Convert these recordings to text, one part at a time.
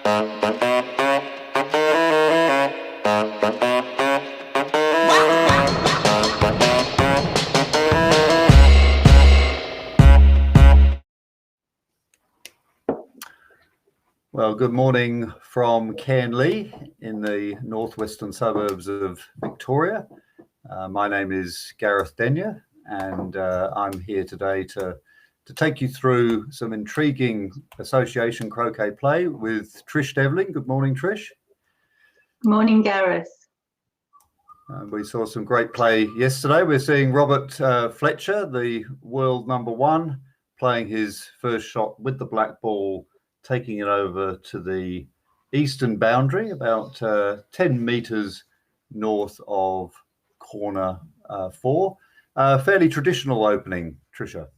Well, good morning from Cairnlea in the northwestern suburbs of Victoria. My name is Gareth Denyer, and I'm here today to take you through some intriguing association croquet play with Trish Devlin. Good morning, Trish. Good morning, Gareth. We saw some great play yesterday. We're seeing Robert Fletcher, the world #1, playing his first shot with the black ball, taking it over to the eastern boundary, about 10 metres north of corner 4. Fairly traditional opening, Tricia.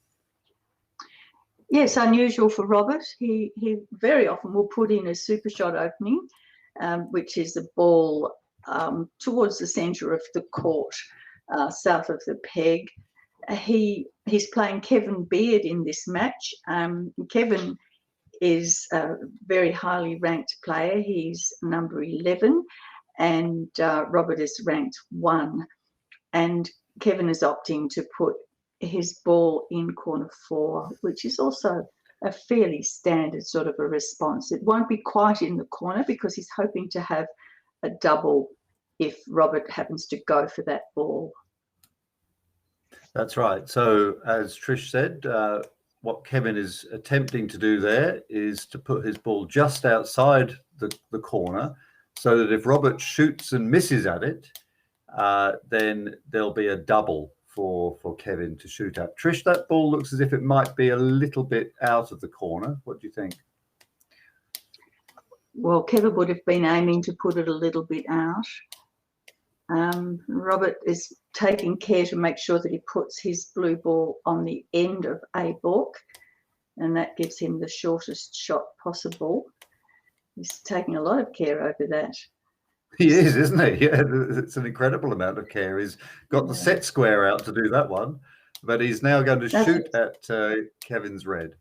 Yes, unusual for Robert. He very often will put in a super shot opening, which is the ball towards the centre of the court, south of the peg. He's playing Kevin Beard in this match. Kevin is a very highly ranked player. He's number 11, and Robert is ranked 1. And Kevin is opting to put his ball in corner 4, which is also a fairly standard sort of a response. It won't be quite in the corner because he's hoping to have a double if Robert happens to go for that ball. That's right. So as Trish said, what Kevin is attempting to do there is to put his ball just outside the corner, so that if Robert shoots and misses at it, then there'll be a double for Kevin to shoot at. Trish, that ball looks as if it might be a little bit out of the corner. What do you think? Well, Kevin would have been aiming to put it a little bit out. Robert is taking care to make sure that he puts his blue ball on the end of a balk, and that gives him the shortest shot possible. He's taking a lot of care over that. He is, isn't he? Yeah, it's an incredible amount of care. He's got the set square out to do that one, but he's now going to shoot at Kevin's red.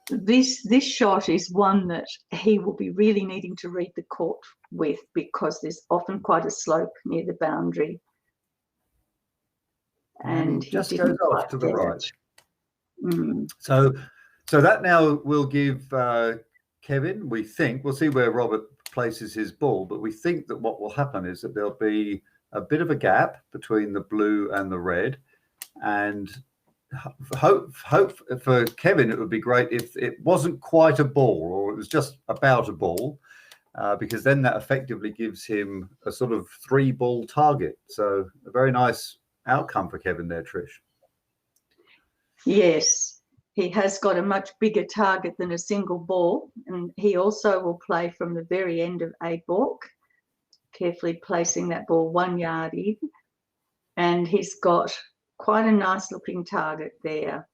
This shot is one that he will be really needing to read the court with, because there's often quite a slope near the boundary. And he just goes off to the right. Mm. So that now will give Kevin, we think, we'll see where Robert places his ball, but we think that what will happen is that there'll be a bit of a gap between the blue and the red, and hope for Kevin, it would be great if it wasn't quite a ball, or it was just about a ball, because then that effectively gives him a sort of 3-ball target. So a very nice outcome for Kevin there, Trish. Yes, he has got a much bigger target than a single ball, and he also will play from the very end of a balk, carefully placing that ball 1 yard in, and he's got quite a nice looking target there.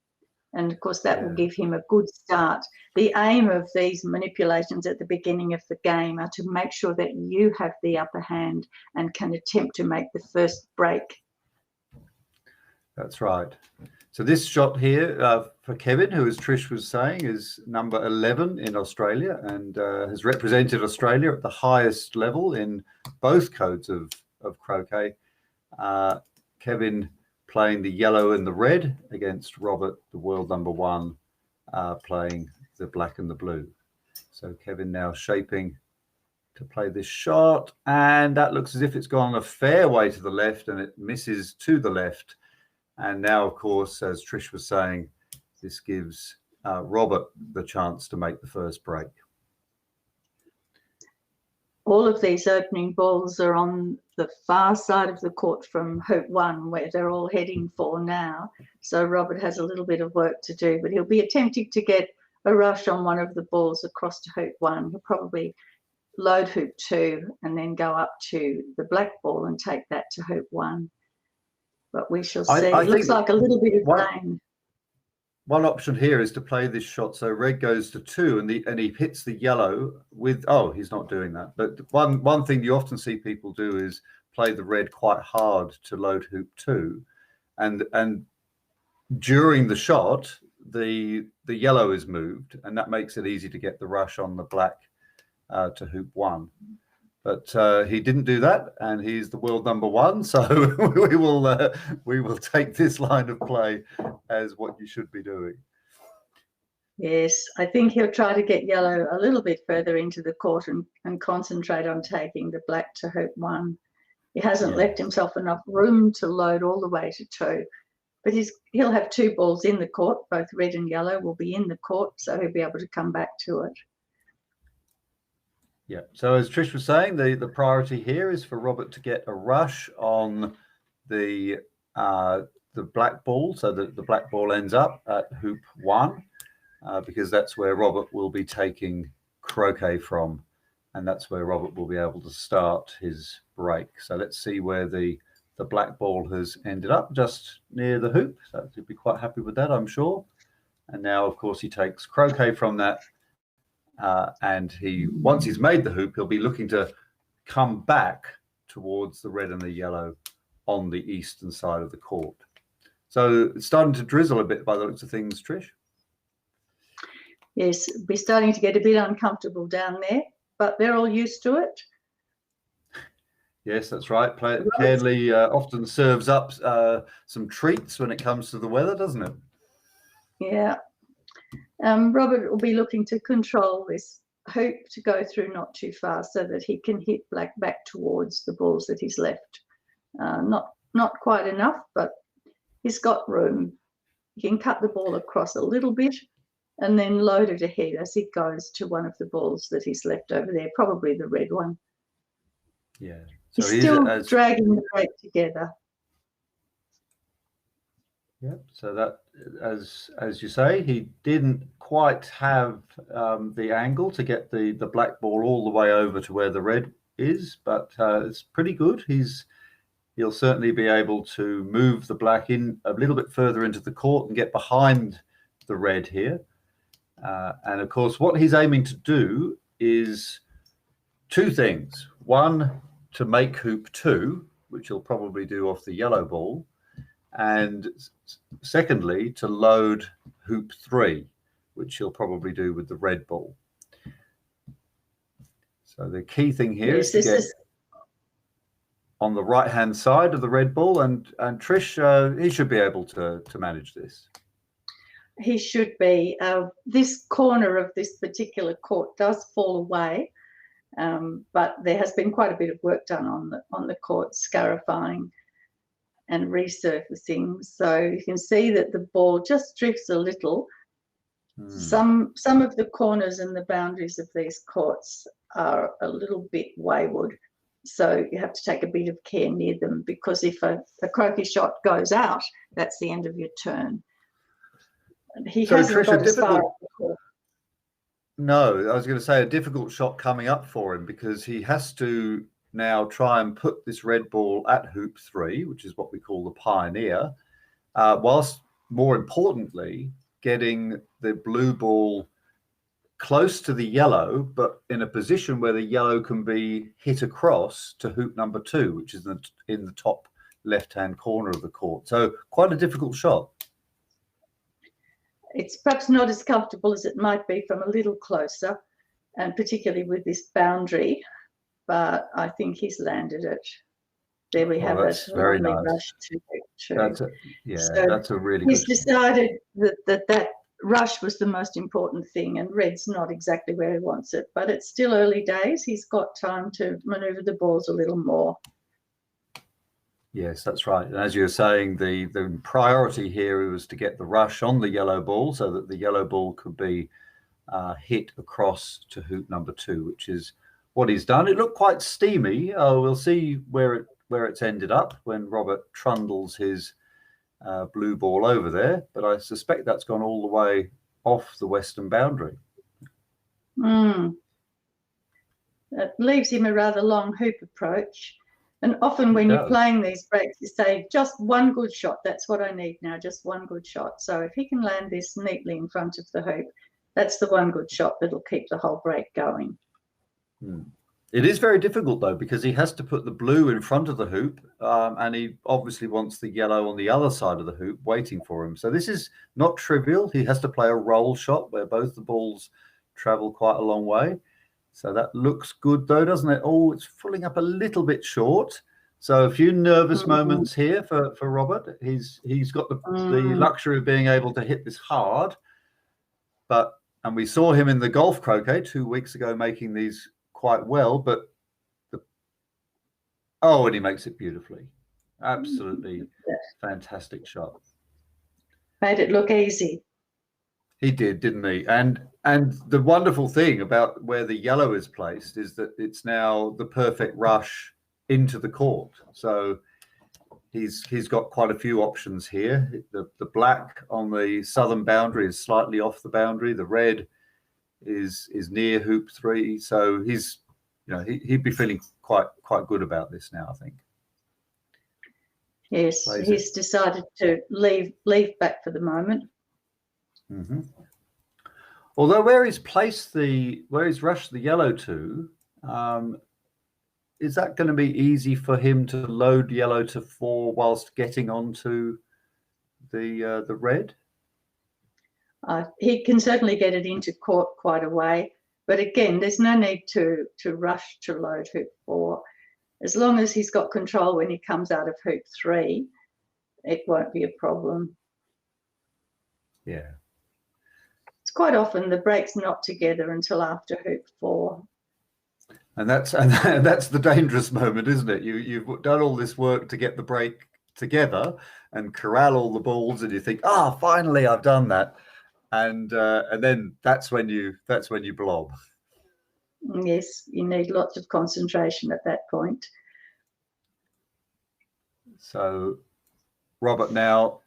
And of course that will give him a good start. The aim of these manipulations at the beginning of the game are to make sure that you have the upper hand and can attempt to make the first break. That's right. So this shot here for Kevin, who, as Trish was saying, is number 11 in Australia, and has represented Australia at the highest level in both codes of croquet. Kevin playing the yellow and the red against Robert, the world #1, playing the black and the blue. So Kevin now shaping to play this shot, and that looks as if it's gone a fair way to the left, and it misses to the left. And now, of course, as Trish was saying, this gives Robert the chance to make the first break. All of these opening balls are on the far side of the court from hoop 1, where they're all heading for now. So Robert has a little bit of work to do, but he'll be attempting to get a rush on one of the balls across to hoop 1. He'll probably load hoop 2 and then go up to the black ball and take that to hoop 1. But we shall see. It looks like a little bit of rain. One option here is to play this shot so red goes to 2, and he hits the yellow with, oh, he's not doing that. But one thing you often see people do is play the red quite hard to load hoop 2, and during the shot the the yellow is moved, and that makes it easy to get the rush on the black to hoop 1. But he didn't do that, and he's the world #1. So we will take this line of play as what you should be doing. Yes, I think he'll try to get yellow a little bit further into the court and concentrate on taking the black to hoop 1. He hasn't left himself enough room to load all the way to 2. But he'll have 2 balls in the court, both red and yellow will be in the court, so he'll be able to come back to it. Yeah, so as Trish was saying, the priority here is for Robert to get a rush on the black ball, so that the black ball ends up at hoop 1, because that's where Robert will be taking croquet from, and that's where Robert will be able to start his break. So let's see where the black ball has ended up, just near the hoop. So he'll be quite happy with that, I'm sure. And now, of course, he takes croquet from that. And once he's made the hoop, he'll be looking to come back towards the red and the yellow on the eastern side of the court. So it's starting to drizzle a bit by the looks of things, Trish. Yes, we're starting to get a bit uncomfortable down there, but they're all used to it. Yes, that's right. Cairnlea often serves up some treats when it comes to the weather, doesn't it? Yeah. Robert will be looking to control this hoop to go through not too far so that he can hit black back towards the balls that he's left. Not quite enough, but he's got room. He can cut the ball across a little bit and then load it ahead as he goes to one of the balls that he's left over there, probably the red one. Yeah. So he's still dragging the break together. Yeah, so that, as you say, he didn't quite have the angle to get the black ball all the way over to where the red is, but it's pretty good. He'll certainly be able to move the black in a little bit further into the court and get behind the red here. And of course, what he's aiming to do is 2 things. One, to make hoop 2, which he'll probably do off the yellow ball, and secondly, to load hoop 3, which he'll probably do with the red ball. So the key thing here is to get on the right-hand side of the red ball, and Trish, he should be able to manage this. He should be. This corner of this particular court does fall away, but there has been quite a bit of work done on the court, scarifying and resurfacing. So you can see that the ball just drifts a little. Some of the corners and the boundaries of these courts are a little bit wayward. So you have to take a bit of care near them, because if a croquet shot goes out, that's the end of your turn. He hasn't got as far up the court. No, I was going to say a difficult shot coming up for him, because he has to now try and put this red ball at hoop 3, which is what we call the pioneer, whilst more importantly, getting the blue ball close to the yellow, but in a position where the yellow can be hit across to hoop number 2, which is in the top left-hand corner of the court. So quite a difficult shot. It's perhaps not as comfortable as it might be from a little closer, and particularly with this boundary, but I think he's landed it. There we have it. Very nice. Rush to that's a really good He's decided that rush was the most important thing, and red's not exactly where he wants it, but it's still early days. He's got time to maneuver the balls a little more. Yes, that's right. And as you were saying, the priority here was to get the rush on the yellow ball so that the yellow ball could be hit across to hoop number 2, which is what he's done. It looked quite steamy. We'll see where it's ended up when Robert trundles his blue ball over there, but I suspect that's gone all the way off the western boundary. It leaves him a rather long hoop approach. And often when you're playing these breaks, you say, just one good shot. That's what I need now, just one good shot. So if he can land this neatly in front of the hoop, that's the one good shot that'll keep the whole break going. It is very difficult though, because he has to put the blue in front of the hoop, and he obviously wants the yellow on the other side of the hoop waiting for him. So this is not trivial. He has to play a roll shot where both the balls travel quite a long way. So that looks good though, doesn't it? Oh, it's filling up a little bit short. So a few nervous moments here for Robert. He's got the luxury of being able to hit this hard, and we saw him in the golf croquet 2 weeks ago making these quite well, but and he makes it beautifully. Absolutely fantastic shot. Made it look easy. He did, didn't he? And the wonderful thing about where the yellow is placed is that it's now the perfect rush into the court. So he's got quite a few options here. The black on the southern boundary is slightly off the boundary. The red is near hoop 3. So he's, he'd be feeling quite good about this now, I think. Yes, he's decided to leave back for the moment. Mm-hmm. Although where he's rushed the yellow to, is that going to be easy for him to load yellow to 4 whilst getting onto the red? He can certainly get it into court quite a way, but again, there's no need to rush to load hoop 4. As long as he's got control when he comes out of hoop 3, it won't be a problem. Yeah. It's quite often the break's not together until after hoop 4. And that's the dangerous moment, isn't it? You've done all this work to get the break together and corral all the balls, and you think, finally I've done that, and then that's when you blob. Yes, you need lots of concentration at that point. So Robert now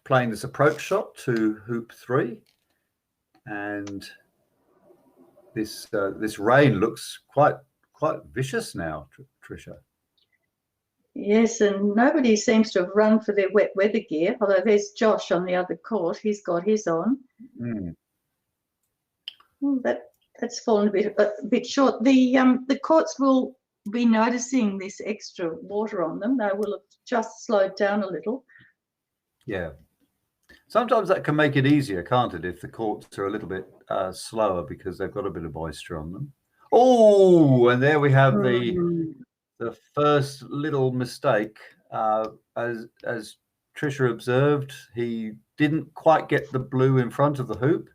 playing this approach shot to hoop 3, and this rain looks quite vicious now, Tricia. Yes, and nobody seems to have run for their wet weather gear, although there's Josh on the other court. He's got his on. That's fallen a bit short. The courts will be noticing this extra water on them. They will have just slowed down a little. Yeah. Sometimes that can make it easier, can't it, if the courts are a little bit slower because they've got a bit of moisture on them. Oh, and there we have the first little mistake. As Tricia observed, he didn't quite get the blue in front of the hoop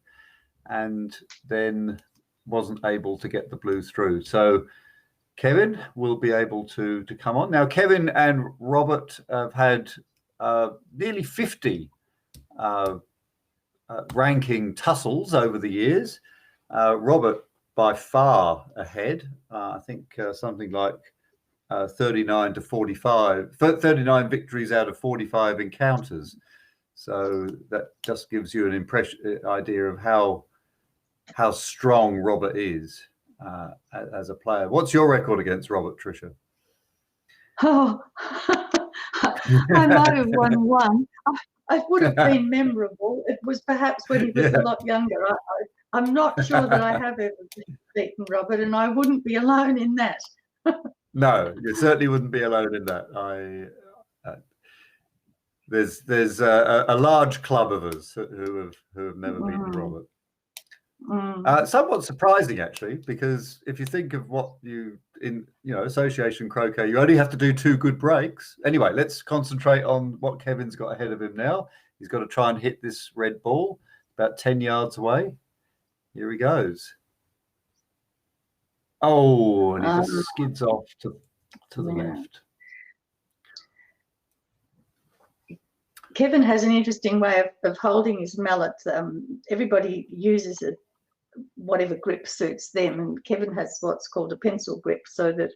and then wasn't able to get the blue through. So Kevin will be able to come on. Now, Kevin and Robert have had nearly 50 ranking tussles over the years. Robert by far ahead. I think something like 39 to 45, 39 victories out of 45 encounters. So that just gives you an idea of how strong Robert is as a player. What's your record against Robert, Tricia? Oh, I might have won one. It would have been memorable. It was perhaps when he was a lot younger. I'm not sure that I have ever beaten Robert, and I wouldn't be alone in that. No, you certainly wouldn't be alone in that. There's a large club of us who have never beaten Robert. Somewhat surprising, actually, because if you think of what association croquet, you only have to do 2 good breaks. Anyway, let's concentrate on what Kevin's got ahead of him now. He's got to try and hit this red ball about 10 yards away. Here he goes. Oh, and he just skids off to the left. Kevin has an interesting way of holding his mallet. Everybody uses whatever grip suits them, and Kevin has what's called a pencil grip, so that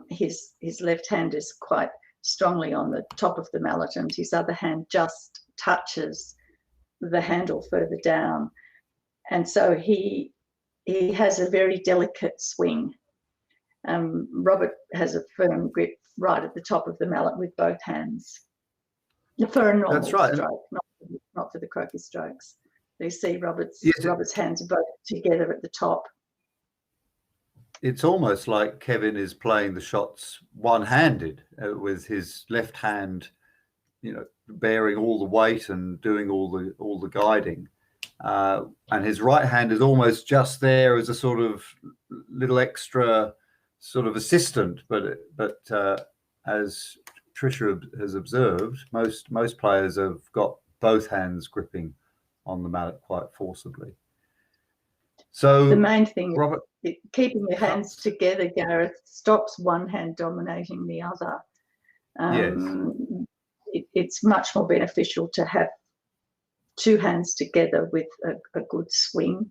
his left hand is quite strongly on the top of the mallet, and his other hand just touches the handle further down, and so he has a very delicate swing. Robert has a firm grip right at the top of the mallet with both hands. For a normal stroke, not for the croquet strokes. You see Robert's hands are both together at the top. it's almost like Kevin is playing the shots one-handed, with his left hand, bearing all the weight and doing all the guiding, and his right hand is almost just there as a sort of little extra sort of assistant. But as Tricia has observed, most players have got both hands gripping on the mallet quite forcibly. So the main thing, Robert, is keeping your hands together, Gareth, stops one hand dominating the other. yes. It's much more beneficial to have two hands together with a good swing.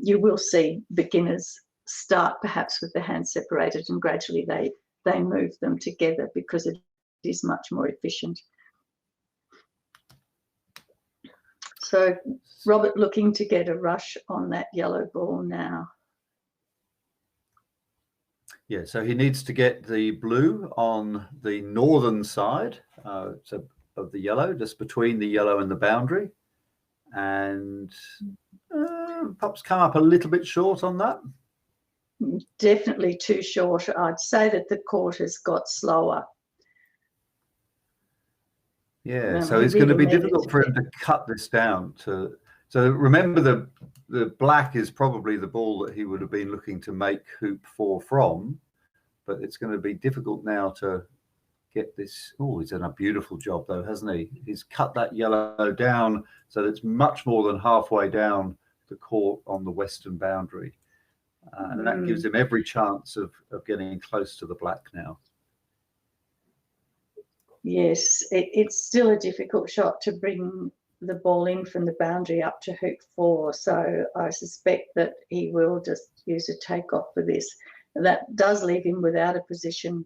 You will see beginners start perhaps with the hands separated, and gradually they move them together because it is much more efficient. So Robert looking to get a rush on that yellow ball now. Yeah, so he needs to get the blue on the northern side of the yellow, just between the yellow and the boundary. And perhaps come up a little bit short on that. Definitely too short. I'd say that the court has got slower. Yeah, so it's going to be difficult for him to cut this down to. So remember, the black is probably the ball that he would have been looking to make hoop 4 from, but it's going to be difficult now to get this. Oh, he's done a beautiful job though, hasn't he? He's cut that yellow down so that it's much more than halfway down the court on the western boundary, and that gives him every chance of getting close to the black now. Yes, it's still a difficult shot to bring the ball in from the boundary up to hoop 4. So I suspect that he will just use a takeoff for this. That does leave him without a position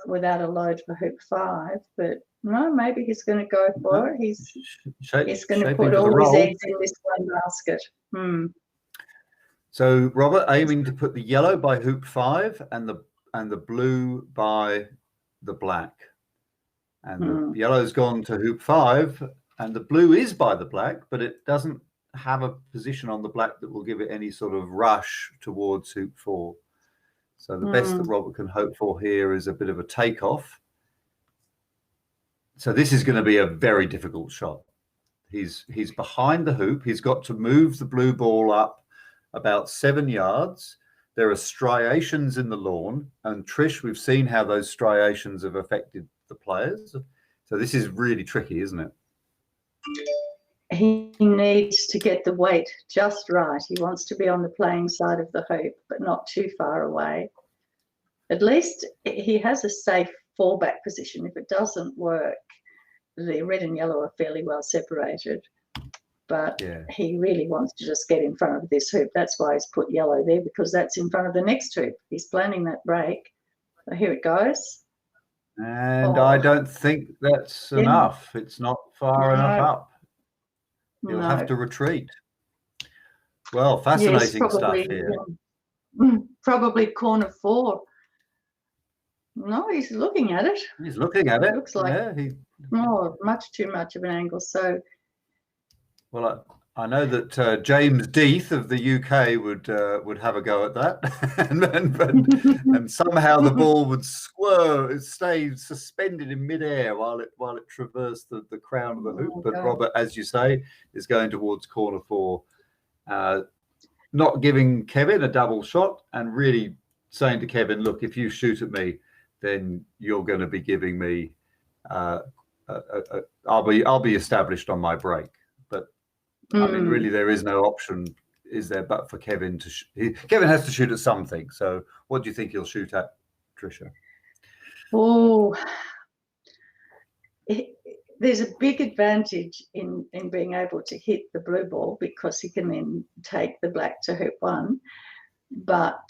without a load for hoop 5. But no, maybe he's going to go for it. He's going to put all his eggs in this one basket. So Robert aiming to put the yellow by hoop 5 and the blue by the black, and the yellow's gone to hoop 5 and the blue is by the black, but it doesn't have a position on the black that will give it any sort of rush towards hoop 4. So the best that Robert can hope for here is a bit of a takeoff. So this is going to be a very difficult shot. He's behind the hoop. He's got to move the blue ball up about 7 yards. There are striations in the lawn, and Trish, we've seen how those striations have affected the players. So this is really tricky, isn't it? He needs to get the weight just right. He wants to be on the playing side of the hoop, but not too far away. At least he has a safe fallback position. If it doesn't work, the red and yellow are fairly well separated. But he really wants to just get in front of this hoop. That's why he's put yellow there, because that's in front of the next hoop. He's planning that break. So here it goes. And I don't think that's enough. It's not far enough up. He'll have to retreat. Well, fascinating stuff here. Probably corner 4. No, he's looking at it. He's looking at it. Looks like much too much of an angle. So. Well, I know that James Death of the UK would have a go at that, and somehow the ball would stay suspended in midair while it traversed the crown of the hoop. But Robert, as you say, is going towards corner 4, not giving Kevin a double shot, and really saying to Kevin, "Look, if you shoot at me, then you're going to be giving me. I'll be established on my break." I mean, really, there is no option, is there, but for Kevin to Kevin has to shoot at something. So what do you think he'll shoot at, Tricia? Oh, there's a big advantage in being able to hit the blue ball, because he can then take the black to hoop 1. But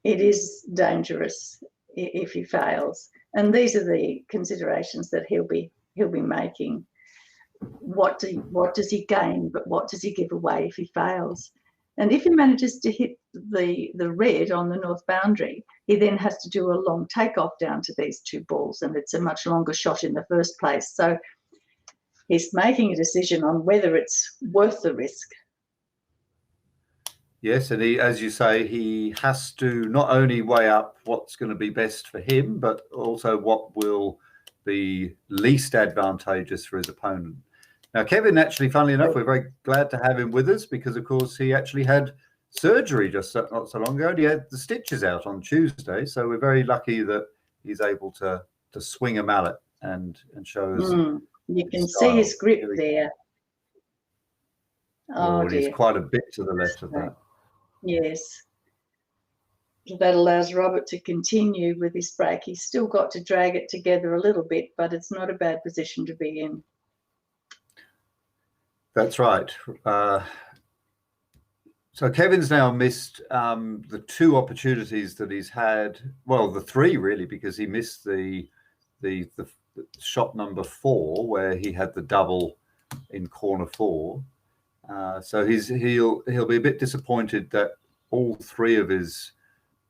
it is dangerous if he fails. And these are the considerations that he'll be making. What does he gain, but what does he give away if he fails? And if he manages to hit the red on the north boundary, he then has to do a long takeoff down to these 2 balls, and it's a much longer shot in the first place. So he's making a decision on whether it's worth the risk. Yes, and he, as you say, he has to not only weigh up what's going to be best for him, but also what will be least advantageous for his opponent. Now, Kevin, actually, funnily enough, we're very glad to have him with us because, of course, he actually had surgery just not so long ago. He had the stitches out on Tuesday, so we're very lucky that he's able to swing a mallet and show us. You can see his grip there. Oh, he's quite a bit to the left of that. Yes. That allows Robert to continue with his break. He's still got to drag it together a little bit, but it's not a bad position to be in. That's right. So Kevin's now missed the 2 opportunities that he's had. Well, the 3 really, because he missed the shot number 4 where he had the double in corner 4. So he'll be a bit disappointed that all 3 of his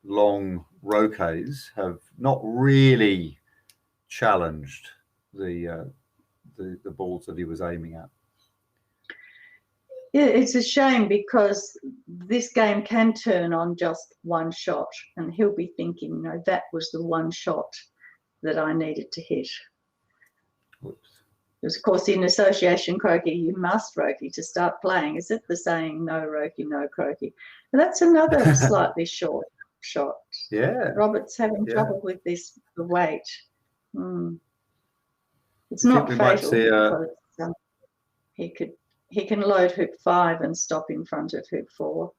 long roquets have not really challenged the balls that he was aiming at. Yeah, it's a shame because this game can turn on just one shot, and he'll be thinking, no, that was the one shot that I needed to hit. Whoops. Because, of course, in association croquet, you must roquet to start playing. Is it the saying, no roquet, no croquet? But that's another slightly short shot. Yeah. Robert's having trouble with this, the weight. It's not fatal. Because, he can load hoop 5 and stop in front of hoop 4.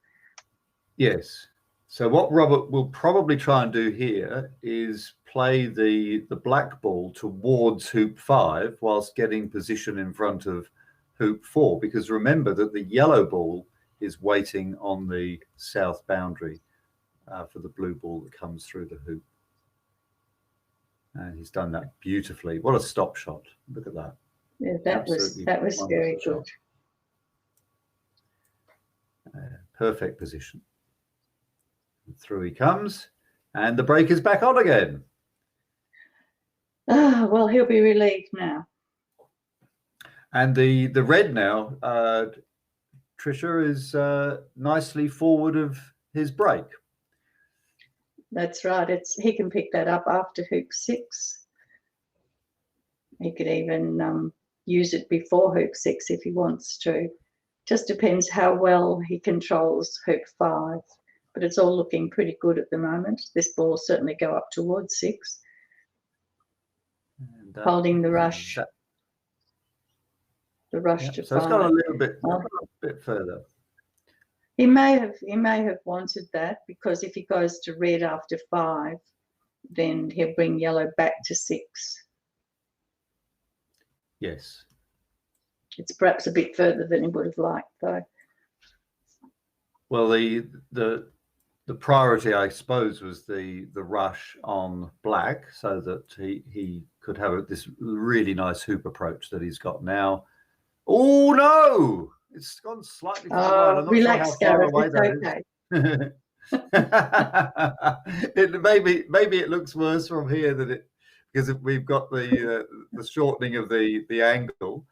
Yes. So what Robert will probably try and do here is play the black ball towards hoop 5 whilst getting position in front of hoop 4, because remember that the yellow ball is waiting on the south boundary for the blue ball that comes through the hoop. And he's done that beautifully. What a stop shot. Look at that. Yeah, that was very good. Perfect position. And through he comes, and the break is back on again. Well, he'll be relieved now. And the red now, Tricia, is nicely forward of his break. That's right. He can pick that up after hoop 6. He could even use it before hoop 6 if he wants to. Just depends how well he controls hoop 5. But it's all looking pretty good at the moment. This ball will certainly go up towards 6. And, holding the rush. The rush to 5. So it's got a little bit further. He may have wanted that, because if he goes to red after 5, then he'll bring yellow back to 6. Yes. It's perhaps a bit further than he would have liked, though. Well, the priority, I suppose, was the rush on black, so that he could have this really nice hoop approach that he's got now. Oh no! It's gone slightly to the right. I'm not relax, sure how far Gareth, away that is. Maybe it looks worse from here than it, because we've got the shortening of the angle,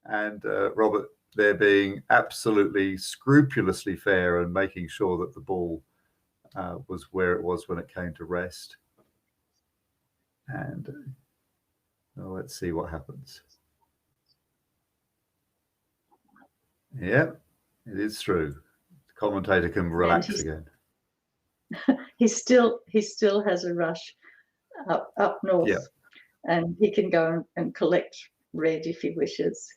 and Robert there being absolutely scrupulously fair and making sure that the ball was where it was when it came to rest. And well, let's see what happens. Yeah, it is true. The commentator can relax again. He still has a rush up north, and he can go and collect red if he wishes.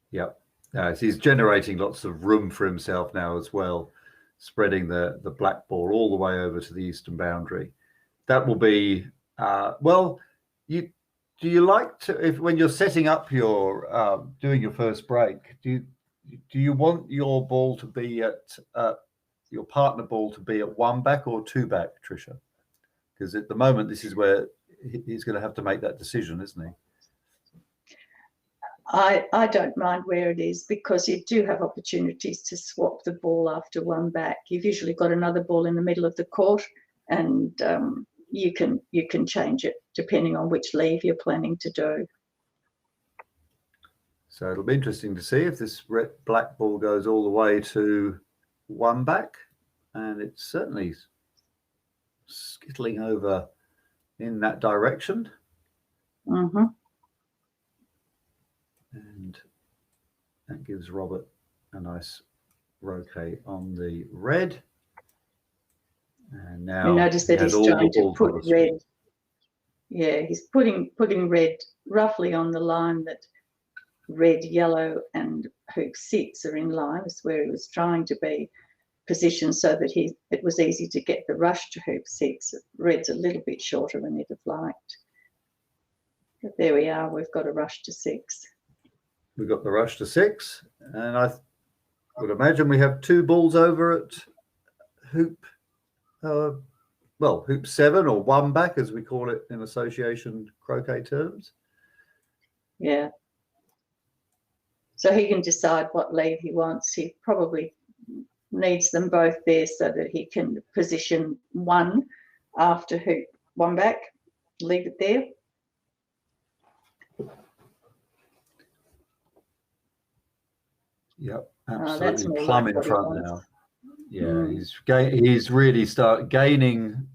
Yep. He's generating lots of room for himself now as well, spreading the black ball all the way over to the eastern boundary. That will be well. Do you like to, when you're setting up your doing your first break, do you want your ball to be at your partner ball to be at 1 back or 2 back, Tricia? Because at the moment this is where he's going to have to make that decision, isn't he? I don't mind where it is, because you do have opportunities to swap the ball after 1 back. You've usually got another ball in the middle of the court, and you can change it depending on which leave you're planning to do. So it'll be interesting to see if this black ball goes all the way to 1 back, and it's certainly skittling over in that direction. Mm-hmm. And that gives Robert a nice roquet on the red. And now you notice that he's trying to put red. Yeah, he's putting red roughly on the line that red, yellow, and hoop 6 are in line. Is where he was trying to be positioned so that it was easy to get the rush to hoop 6. Red's a little bit shorter than he'd have liked. But there we are. We've got a rush to 6. We've got the rush to 6, and I would imagine we have 2 balls over at hoop, hoop 7 or 1 back, as we call it in association croquet terms. Yeah. So he can decide what lead he wants. He probably needs them both there so that he can position 1 after hoop 1 back, leave it there. Yep, absolutely plumb in front now. Yeah, he's really gaining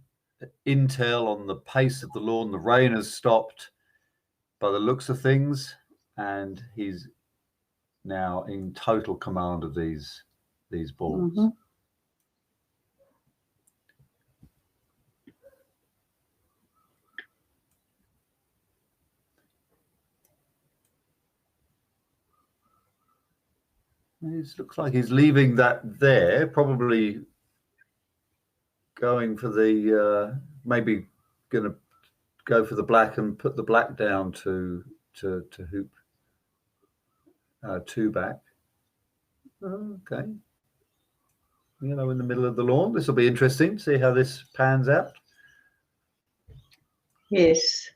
intel on the pace of the lawn. The rain has stopped by the looks of things, and he's now in total command of these balls. Mm-hmm. It looks like he's leaving that there, probably going for the maybe going to go for the black and put the black down to hoop 2 back. Okay, yellow in the middle of the lawn. This will be interesting to see how this pans out. Yes.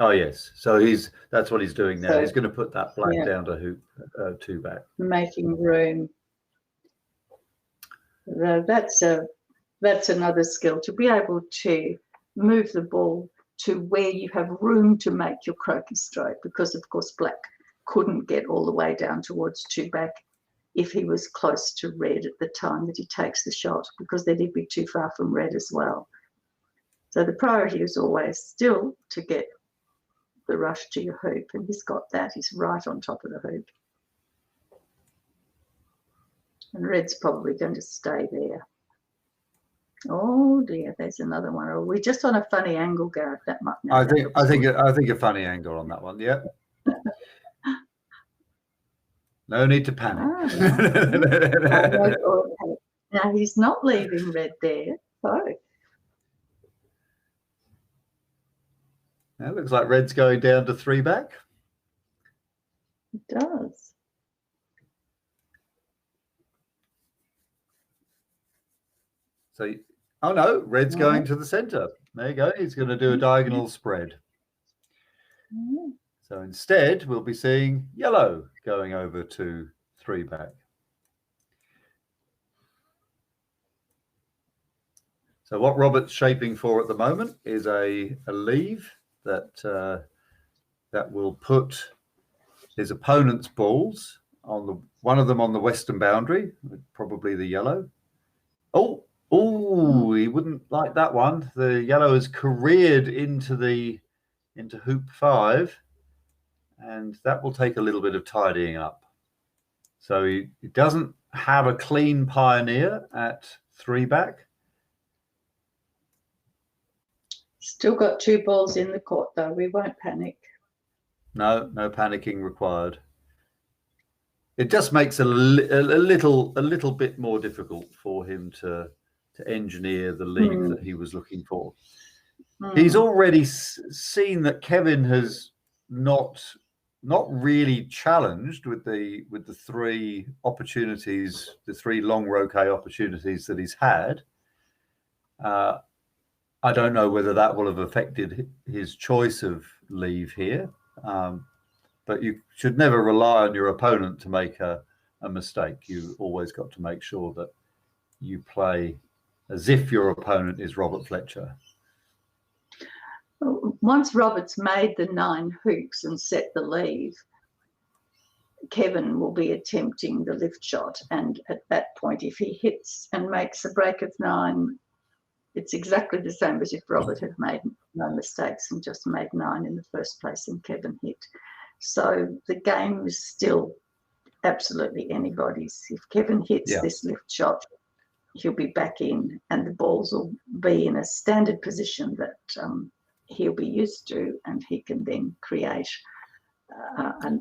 Oh yes, so that's what he's doing now. So, he's going to put that black down to hoop 2 back, making room. That's another skill, to be able to move the ball to where you have room to make your croquet stroke, because of course black couldn't get all the way down towards 2 back if he was close to red at the time that he takes the shot, because then he'd be too far from red as well. So the priority is always still to get the rush to your hoop, and he's got that. He's right on top of the hoop. And red's probably going to stay there. Oh dear, there's another one. Are we just on a funny angle, Gareth? That might. I think a funny angle on that one. Yeah. No need to panic. Now he's not leaving red there. So. That looks like red's going down to 3 back. It does. So, oh no, red's going to the center. There you go. He's going to do a diagonal spread. So instead, we'll be seeing yellow going over to 3 back. So what Robert's shaping for at the moment is a leave that will put his opponent's balls on one of them on the western boundary, probably the yellow. Oh, he wouldn't like that one. The yellow is careered into hoop 5, and that will take a little bit of tidying up. So he doesn't have a clean pioneer at 3 back. Still got 2 balls in the court, though. We won't panic. No panicking required. It just makes a little bit more difficult for him to engineer the leave that he was looking for. He's already seen that Kevin has not really challenged with the 3 opportunities, the 3 long roquet opportunities that he's had. I don't know whether that will have affected his choice of leave here, but you should never rely on your opponent to make a mistake. You've always got to make sure that you play as if your opponent is Robert Fletcher. Once Robert's made the 9 hoops and set the leave, Kevin will be attempting the lift shot, and at that point, if he hits and makes a break of 9, it's exactly the same as if Robert had made no mistakes and just made 9 in the first place and Kevin hit. So the game is still absolutely anybody's. If Kevin hits this lift shot, he'll be back in, and the balls will be in a standard position that he'll be used to, and he can then create a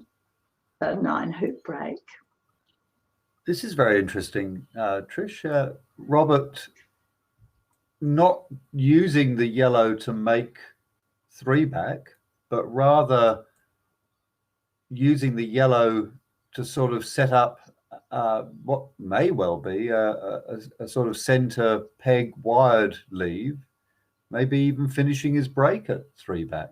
9-hoop break. This is very interesting, Trish. Robert not using the yellow to make 3-back, but rather using the yellow to sort of set up what may well be a sort of centre peg wired leave, maybe even finishing his break at 3-back.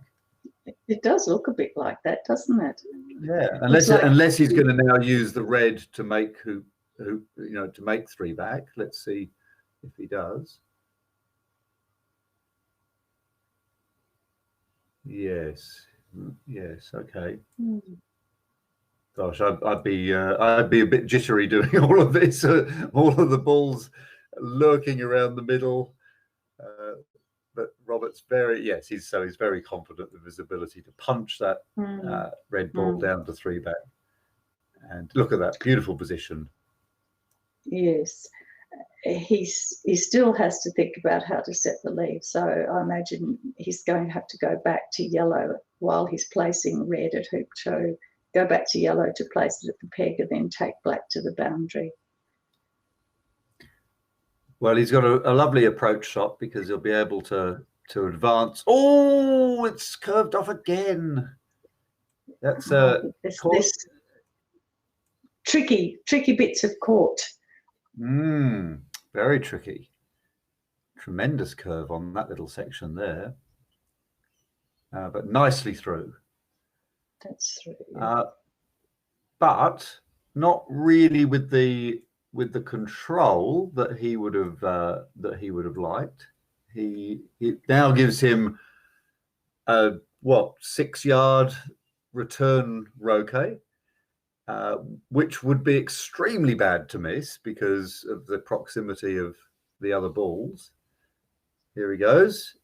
It does look a bit like that, doesn't it? Yeah, unless he's going to now use the red to make to make 3-back. Let's see if he does. Yes, okay. Gosh, I'd be a bit jittery doing all of this. All of the balls lurking around the middle. But Robert's he's very confident of his ability to punch that red ball down to 3-back. And look at that beautiful position. Yes, he still has to think about how to set the lead. So I imagine he's going to have to go back to yellow while he's placing red at hoop 2, go back to yellow to place it at the peg, and then take black to the boundary. Well, he's got a lovely approach shot because he'll be able to advance. Oh, it's curved off again. That's this tricky bits of court. Very tricky. Tremendous curve on that little section there, but nicely through. That's through. But not really with the control that he would have liked. It now gives him a 6-yard return Croquet, which would be extremely bad to miss because of the proximity of the other balls. Here he goes,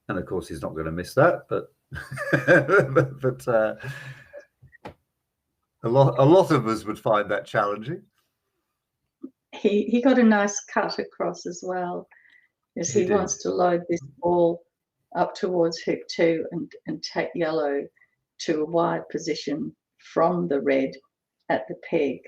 and of course he's not going to miss that, but a lot of us would find that challenging. He got a nice cut across as well, as he wants to load this ball up towards hoop 2 and take yellow to a wide position from the red at the peg.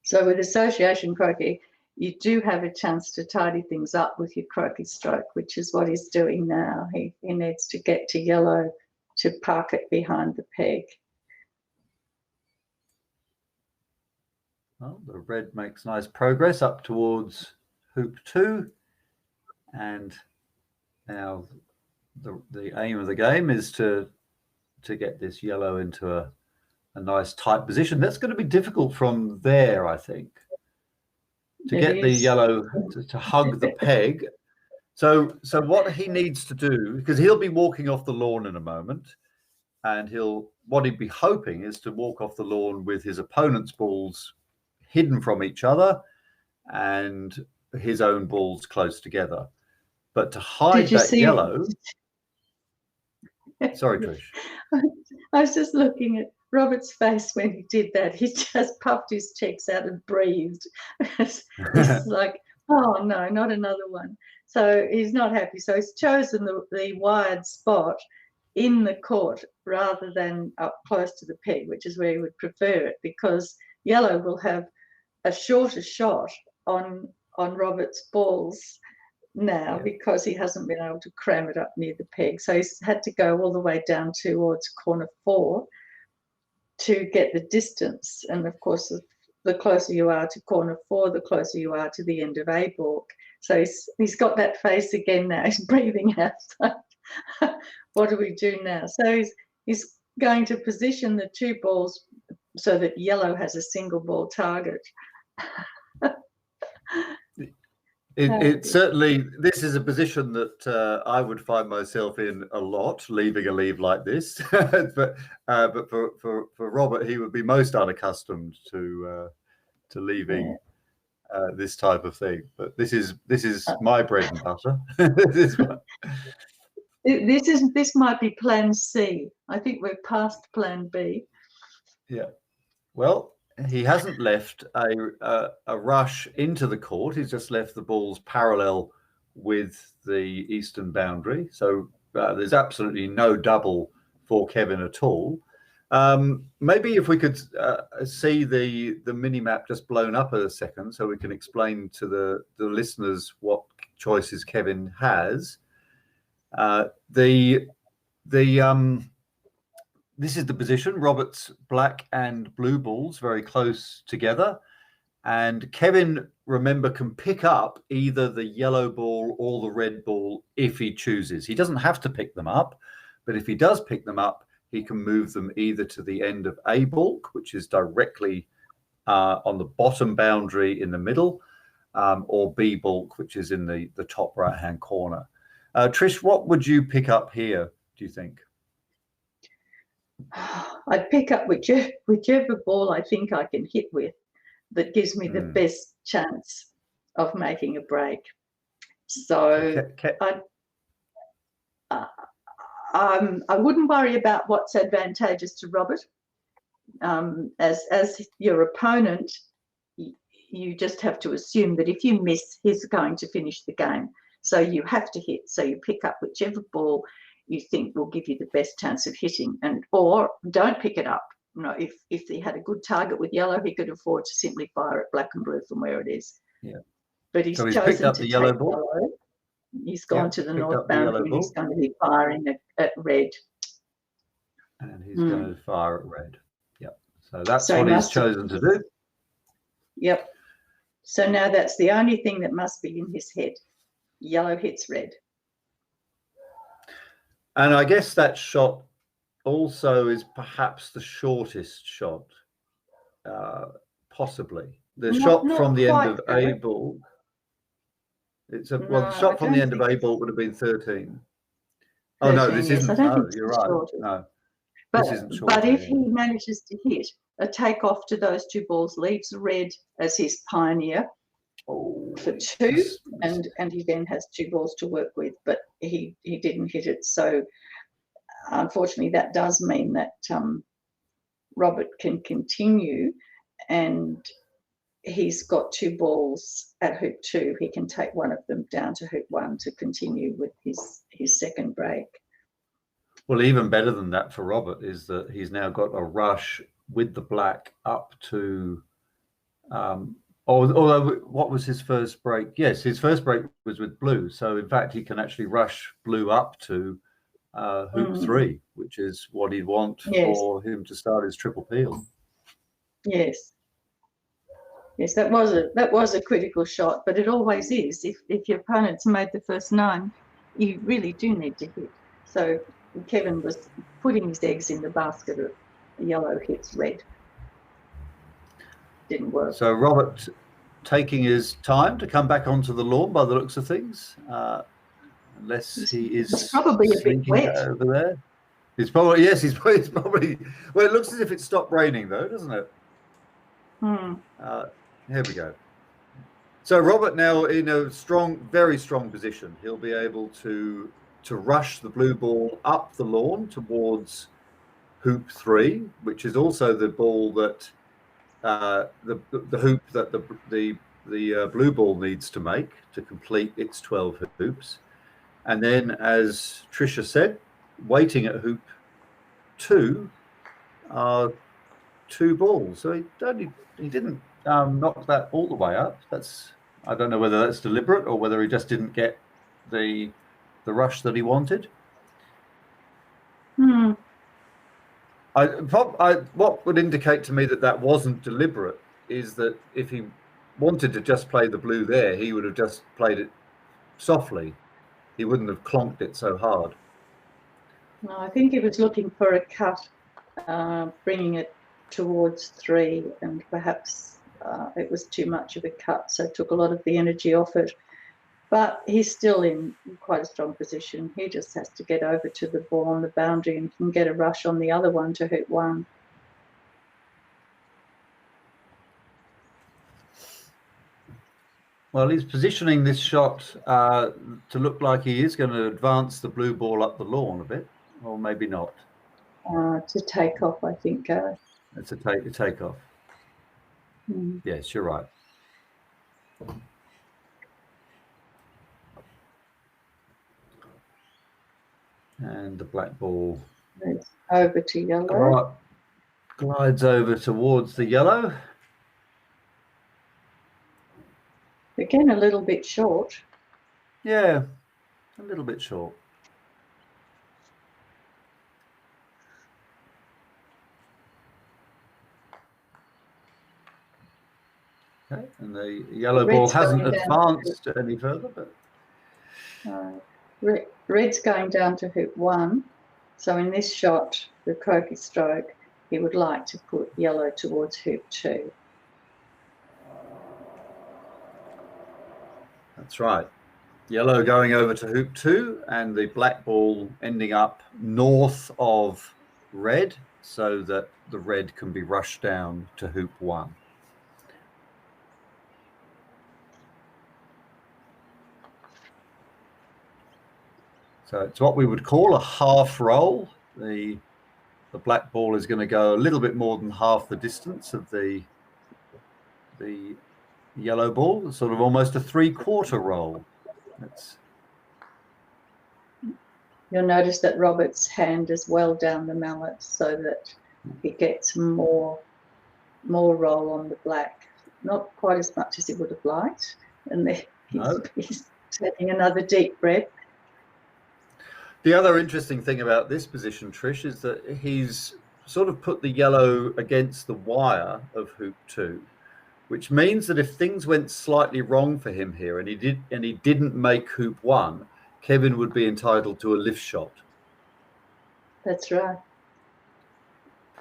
So with association croquet, you do have a chance to tidy things up with your croquet stroke, which is what he's doing now. He needs to get to yellow to park it behind the peg. Well, the red makes nice progress up towards hoop 2, and now the aim of the game is to get this yellow into a nice tight position. That's going to be difficult from there, I think, to get the yellow to hug the peg. So what he needs to do, because he'll be walking off the lawn in a moment, and what he'd be hoping is to walk off the lawn with his opponent's balls hidden from each other and his own balls close together. But to hide that yellow... Sorry, Trish. I was just looking at Robert's face when he did that. He just puffed his cheeks out and breathed. It's like, oh no, not another one. So he's not happy. So he's chosen the wide spot in the court rather than up close to the peg, which is where he would prefer it, because yellow will have a shorter shot on Robert's balls now because he hasn't been able to cram it up near the peg. So he's had to go all the way down towards corner 4 to get the distance. And of course, the closer you are to corner 4, the closer you are to the end of A balk. So he's got that face again now. He's breathing out. What do we do now? So he's going to position the 2 balls so that yellow has a single ball target. It certainly, this is a position that I would find myself in a lot, leaving a leave like this. but for Robert, he would be most unaccustomed to leaving this type of thing. But this is my bread and butter. This might be Plan C. I think we're past Plan B. Yeah. Well, he hasn't left a rush into the court. He's just left the balls parallel with the eastern boundary. So there's absolutely no double for Kevin at all. Maybe if we could see the mini map just blown up a second, so we can explain to the listeners what choices Kevin has. This is the position. Robert's black and blue balls very close together. And Kevin, remember, can pick up either the yellow ball or the red ball if he chooses. He doesn't have to pick them up, but if he does pick them up, he can move them either to the end of A balk, which is directly on the bottom boundary in the middle, or B balk, which is in the top right-hand corner. Trish, what would you pick up here, do you think? I'd pick up whichever ball I think I can hit with that gives me the best chance of making a break. So I wouldn't worry about what's advantageous to Robert. As your opponent, you just have to assume that if you miss, he's going to finish the game. So you have to hit. So you pick up whichever ball you think will give you the best chance of hitting, or don't pick it up. You know, if he had a good target with yellow, he could afford to simply fire at black and blue from where it is. Yeah. But he's chosen to take yellow. He's gone to the north boundary and he's going to be firing at red. And he's going to fire at red. Yep. So that's what he's chosen to do. Yep. So now that's the only thing that must be in his head. Yellow hits red. And I guess that shot also is perhaps the shortest shot, possibly. The shot from the end of A ball. The shot from the end of A ball would have been 13. Oh no, this isn't. No, you're right. No, this isn't short. But if he manages to hit a takeoff to those two balls, leaves red as his pioneer for two, and he then has two balls to work with. But he didn't hit it, so unfortunately that does mean that Robert can continue, and he's got two balls at hoop 2. He can take one of them down to hoop 1 to continue with his second break. Well, even better than that for Robert is that he's now got a rush with the black up to although what was his first break? Yes, his first break was with blue. So in fact, he can actually rush blue up to hoop 3, which is what he'd want for him to start his triple peel. Yes. Yes, that was a critical shot, but it always is. If your opponent's made the first 9, you really do need to hit. So Kevin was putting his eggs in the basket of yellow hits red. Didn't work. So Robert taking his time to come back onto the lawn by the looks of things, unless he is probably a bit wet over there. He's probably he's probably. Well, it looks as if it stopped raining though, doesn't it? Here we go. So Robert now in a very strong position. He'll be able to rush the blue ball up the lawn towards hoop 3, which is also the ball that the hoop that the blue ball needs to make to complete its 12 hoops. And then, as Tricia said, waiting at hoop 2 are 2 balls. So he didn't knock that all the way up. I don't know whether that's deliberate or whether he just didn't get the rush that he wanted. What would indicate to me that wasn't deliberate is that if he wanted to just play the blue there, he would have just played it softly. He wouldn't have clonked it so hard. No, I think he was looking for a cut, bringing it towards 3, and perhaps it was too much of a cut, so it took a lot of the energy off it. but he's still in quite a strong position. He just has to get over to the ball on the boundary and can get a rush on the other one to hoop 1. Well, he's positioning this shot to look like he is going to advance the blue ball up the lawn a bit, or maybe not. To take off, I think. It's a takeoff. Mm. Yes, you're right. And the black ball over to yellow. Glides over towards the yellow. Again, a little bit short. Yeah, a little bit short. Okay, and the yellow ball hasn't advanced any further, but red's going down to hoop 1. So in this shot, the croquet stroke, he would like to put yellow towards hoop 2. That's right. Yellow going over to hoop 2 and the black ball ending up north of red so that the red can be rushed down to hoop 1. So it's what we would call a half roll. The black ball is going to go a little bit more than half the distance of the yellow ball, sort of almost a 3/4 roll. You'll notice that Robert's hand is well down the mallet so that he gets more roll on the black. Not quite as much as he would have liked. And he's taking another deep breath. The other interesting thing about this position, Trish, is that he's sort of put the yellow against the wire of hoop 2, which means that if things went slightly wrong for him here and he didn't make hoop 1, Kevin would be entitled to a lift shot. That's right.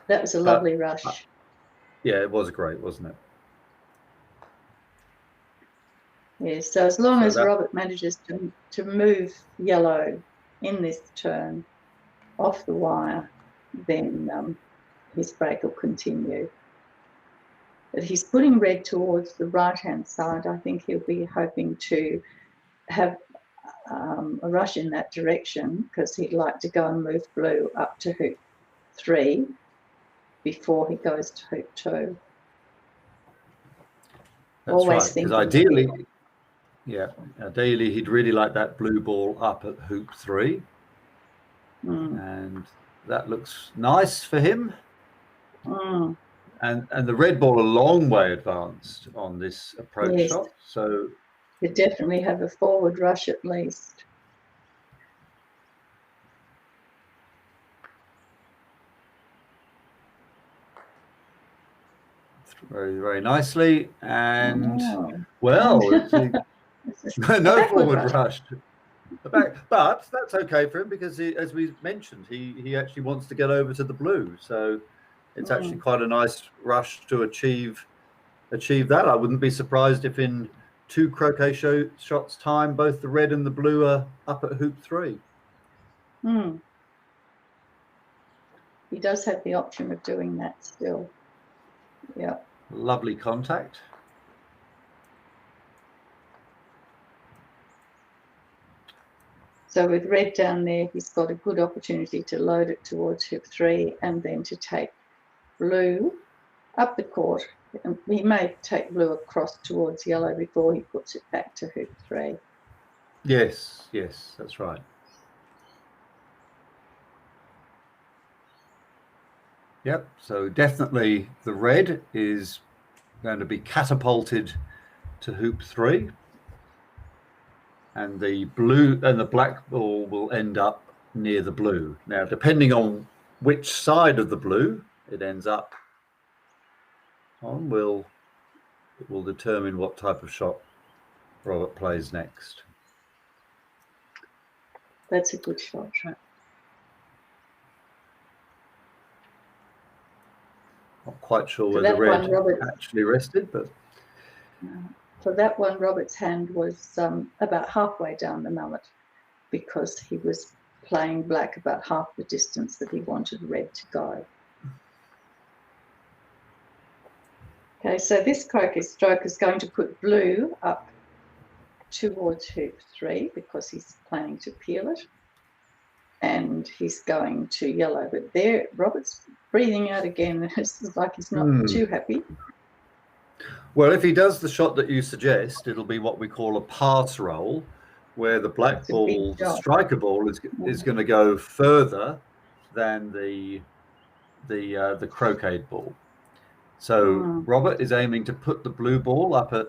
That was a lovely rush. Yeah, it was great, wasn't it? Yes, so as long as Robert manages to move yellow in this turn off the wire, then his break will continue. But he's putting red towards the right-hand side. I think he'll be hoping to have a rush in that direction because he'd like to go and move blue up to hoop 3 before he goes to hoop 2. That's always right, because ideally he'd really like that blue ball up at hoop 3. And that looks nice for him. And the red ball a long way advanced on this approach shot. So you definitely have a forward rush at least. Very, very nicely. And well, no forward rush. But that's okay for him because, as we mentioned, he actually wants to get over to the blue. So it's actually quite a nice rush to achieve that. I wouldn't be surprised if in 2 croquet shots time, both the red and the blue are up at hoop 3. He does have the option of doing that still. Yeah. Lovely contact. So with red down there, he's got a good opportunity to load it towards hoop 3 and then to take blue up the court. And he may take blue across towards yellow before he puts it back to hoop 3. Yes, that's right. Yep, so definitely the red is going to be catapulted to hoop 3. And the blue and the black ball will end up near the blue. Now, depending on which side of the blue it ends up on, it will determine what type of shot Robert plays next. That's a good shot. Not quite sure where the red actually rested, but For that one, Robert's hand was about halfway down the mallet because he was playing black about half the distance that he wanted red to go. Okay, so this croquet stroke is going to put blue up towards hoop 3 because he's planning to peel it. And he's going to yellow. But there, Robert's breathing out again. It's like he's not too happy. Well, if he does the shot that you suggest, it'll be what we call a pass roll, where the black ball, the striker ball, is going to go further than the croquet ball. So Robert is aiming to put the blue ball up at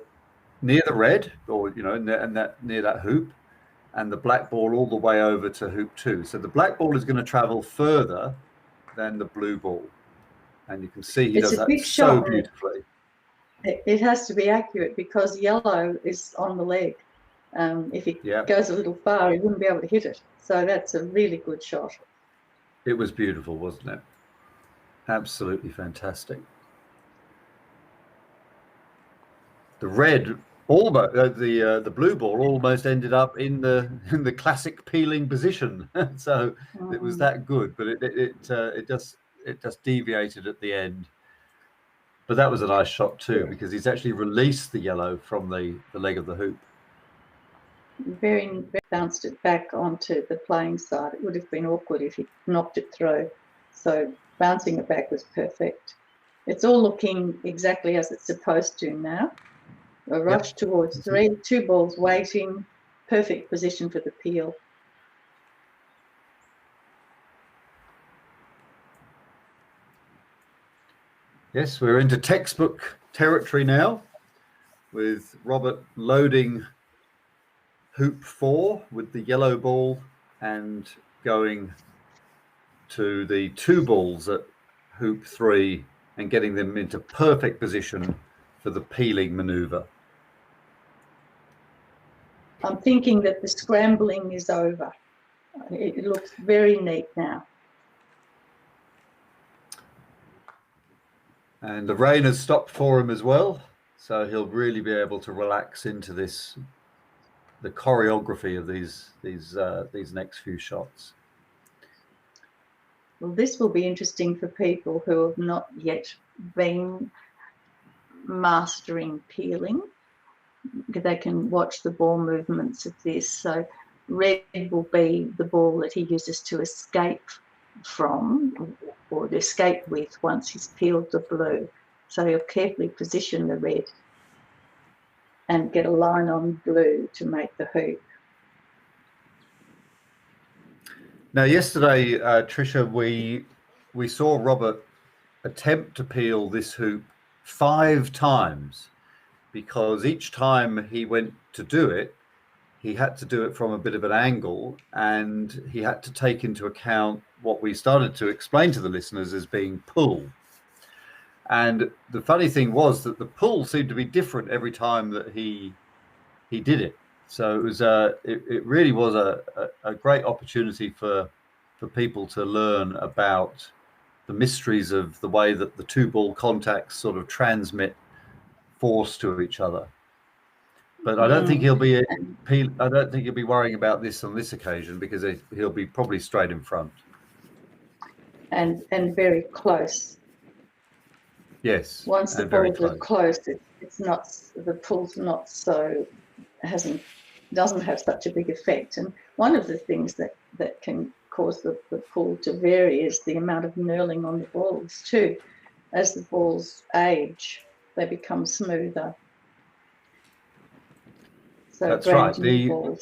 near the red, or near that hoop, and the black ball all the way over to hoop 2. So the black ball is going to travel further than the blue ball, and you can see he does that so beautifully. It has to be accurate because yellow is on the leg. If he goes a little far, he wouldn't be able to hit it. So that's a really good shot. It was beautiful, wasn't it? Absolutely fantastic. The red, almost the blue ball almost ended up in the classic peeling position. So it was that good, but it just deviated at the end. But that was a nice shot too, because he's actually released the yellow from the leg of the hoop. Very bounced it back onto the playing side. It would have been awkward if he knocked it through. So bouncing it back was perfect. It's all looking exactly as it's supposed to now. A rush towards 3, 2 balls waiting, perfect position for the peel. Yes, we're into textbook territory now, with Robert loading hoop 4 with the yellow ball and going to the 2 balls at hoop 3 and getting them into perfect position for the peeling maneuver. I'm thinking that the scrambling is over. It looks very neat now. And the rain has stopped for him as well, so he'll really be able to relax into the choreography of these next few shots. Well, this will be interesting for people who have not yet been mastering peeling. They can watch the ball movements of this. So red will be the ball that he uses to escape from or to escape with once he's peeled the blue. So he'll carefully position the red and get a line on blue to make the hoop. Now, yesterday, Tricia, we saw Robert attempt to peel this hoop 5 times, because each time he went to do it, he had to do it from a bit of an angle, and he had to take into account what we started to explain to the listeners as being pull. And the funny thing was that the pull seemed to be different every time that he did it. So it was it really was a great opportunity for people to learn about the mysteries of the way that the 2 ball contacts sort of transmit force to each other. But I don't think he'll be worrying about this on this occasion, because he'll be probably straight in front. And very close. Yes. Once the balls are close, it's not, the pull's not so, doesn't have such a big effect. And one of the things that can cause the pull to vary is the amount of knurling on the balls too. As the balls age, they become smoother. So that's right. The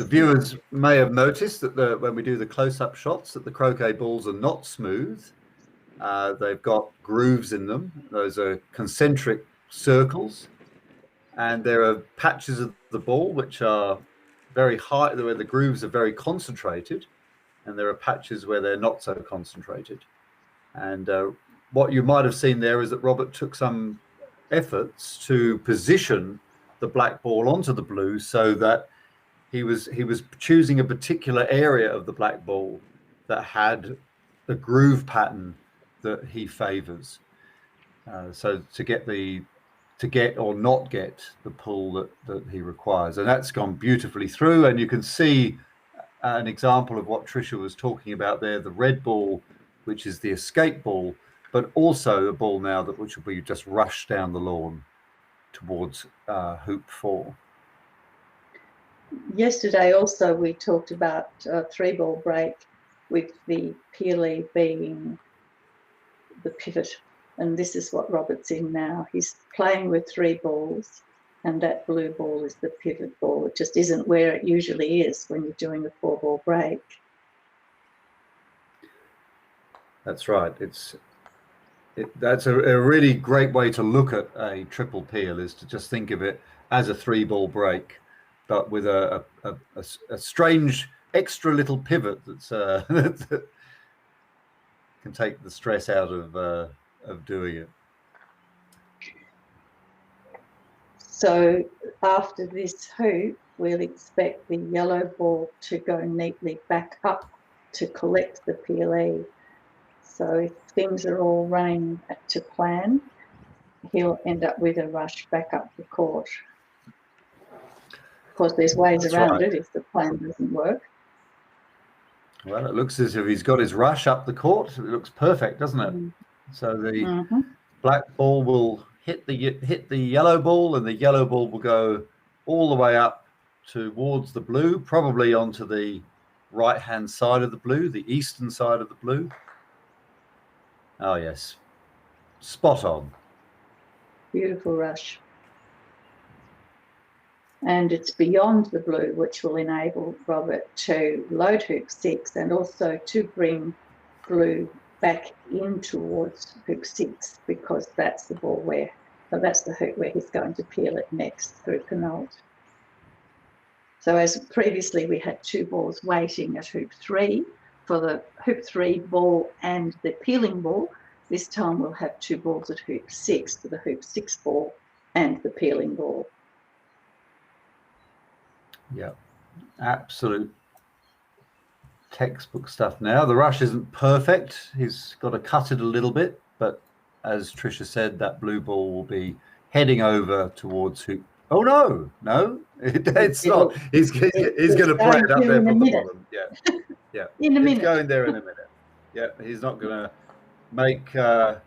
viewers may have noticed that when we do the close-up shots, that the croquet balls are not smooth. They've got grooves in them. Those are concentric circles, and there are patches of the ball which are very high, where the grooves are very concentrated, and there are patches where they're not so concentrated. And what you might have seen there is that Robert took some efforts to position the black ball onto the blue, so that he was choosing a particular area of the black ball that had the groove pattern that he favors. So to get the to get or not get the pull that he requires. And that's gone beautifully through. And you can see an example of what Tricia was talking about there, the red ball, which is the escape ball, but also a ball now which will be just rushed down the lawn towards hoop 4. Yesterday also we talked about a 3-ball break with the peelie being the pivot, and this is what Robert's in now. He's playing with 3 balls, and that blue ball is the pivot ball. It just isn't where it usually is when you're doing a 4-ball break. That's right. That's a really great way to look at a triple peel, is to just think of it as a 3-ball break, but with a strange extra little pivot that's that can take the stress out of doing it. So after this hoop, we'll expect the yellow ball to go neatly back up to collect the peelie. So if things are all running to plan, he'll end up with a rush back up the court. Of course, there's ways around it if the plan doesn't work. Well, it looks as if he's got his rush up the court. It looks perfect, doesn't it? So the black ball will hit the yellow ball, and the yellow ball will go all the way up towards the blue, probably onto the right-hand side of the blue, the eastern side of the blue. Oh, yes. Spot on. Beautiful rush. And it's beyond the blue, which will enable Robert to load hoop 6 and also to bring blue back in towards hoop 6, because that's the ball that's the hoop where he's going to peel it next through Cairnlea. So as previously we had 2 balls waiting at hoop 3 for the hoop 3 ball and the peeling ball, this time we'll have 2 balls at hoop 6 for the hoop 6 ball and the peeling ball. Yeah, absolute textbook stuff now. The rush isn't perfect. He's got to cut it a little bit, but as Tricia said, that blue ball will be heading over towards hoop. Oh, no, it's not. He's going to play it up there from the bottom. Yeah. In a minute. It's going there in a minute. Yeah, he's not going to make the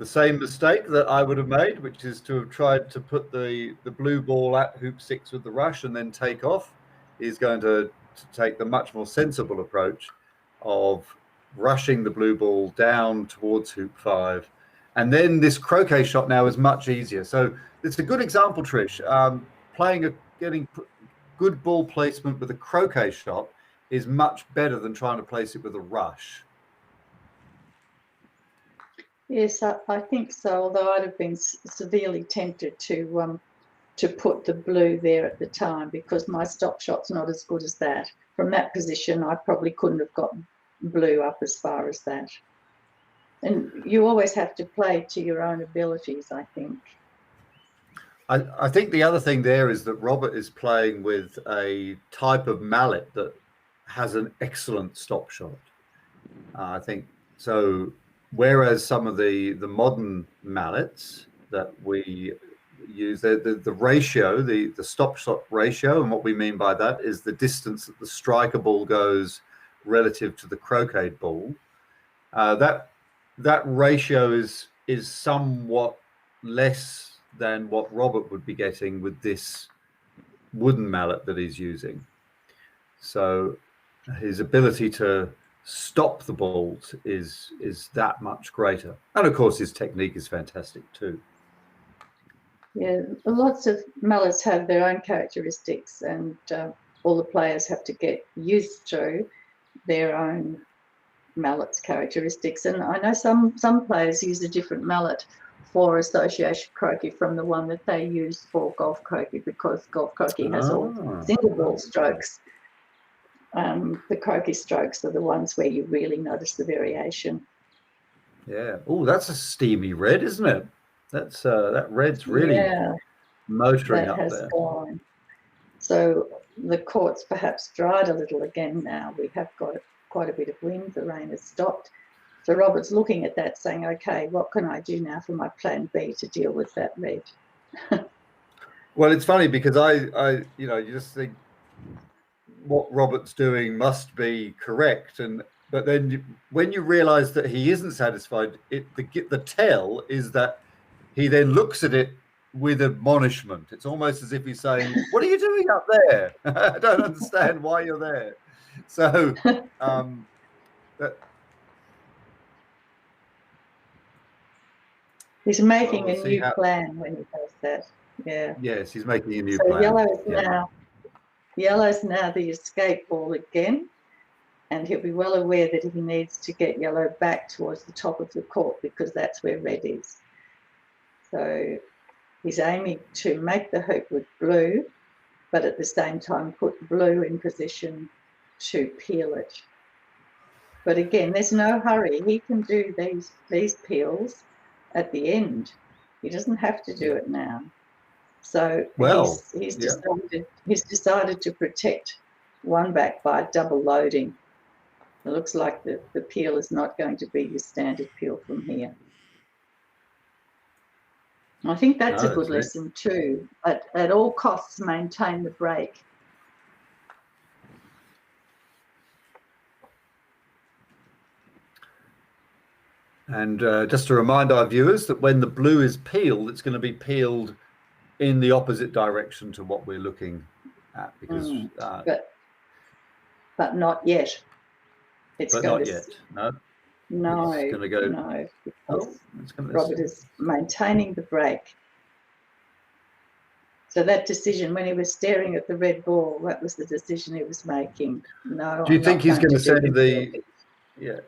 same mistake that I would have made, which is to have tried to put the blue ball at hoop 6 with the rush and then take off. He's going to take the much more sensible approach of rushing the blue ball down towards hoop 5. And then this croquet shot now is much easier. So it's a good example, Trish. Getting good ball placement with a croquet shot is much better than trying to place it with a rush. Yes, I think so, although I'd have been severely tempted to put the blue there at the time, because my stop shot's not as good as that. From that position, I probably couldn't have got blue up as far as that. And you always have to play to your own abilities, I think. I think the other thing there is that Robert is playing with a type of mallet that has an excellent stop shot. I think so. Whereas some of the modern mallets that we use, the ratio, the stop shot ratio, and what we mean by that is the distance that the striker ball goes relative to the croquet ball. That ratio is somewhat less than what Robert would be getting with this wooden mallet that he's using. So his ability to stop the balls is that much greater, and of course his technique is fantastic too. Yeah, lots of mallets have their own characteristics, and all the players have to get used to their own mallet's characteristics. And I know some players use a different mallet for association croquet from the one that they use for golf croquet, because golf croquet has all single ball strokes. The croquet strokes are the ones where you really notice the variation. Yeah. Oh, that's a steamy red, isn't it? That's that red's really motoring up there. Gone. So the court's perhaps dried a little again now. We have got quite a bit of wind. The rain has stopped. So Robert's looking at that saying, okay, what can I do now for my plan B to deal with that red? Well, it's funny because I you know, you just think what Robert's doing must be correct, but then when you realise that he isn't satisfied, the tell is that he then looks at it with admonishment. It's almost as if he's saying, "What are you doing up there? I don't understand why you're there." So, but he's making we'll a see new how. plan when he does that. Yeah. Yes, he's making a new So plan. yellow's now the escape ball again, and he'll be well aware that he needs to get yellow back towards the top of the court because that's where red is. So he's aiming to make the hoop with blue, but at the same time put blue in position to peel it. But again, there's no hurry. He can do these peels at the end. He doesn't have to do it now. So Well, he's decided to protect one back by double loading. It looks like the peel is not going to be your standard peel from here. I think that's a good lesson too. At all costs, maintain the break. And just to remind our viewers that when the blue is peeled, it's going to be peeled in the opposite direction to what we're looking at, because but not yet. But not yet. No. No. It's going to go. No. Robert is maintaining the break. So that decision, when he was staring at the red ball, that was the decision he was making. No. Do you think he's going to send the? Yeah.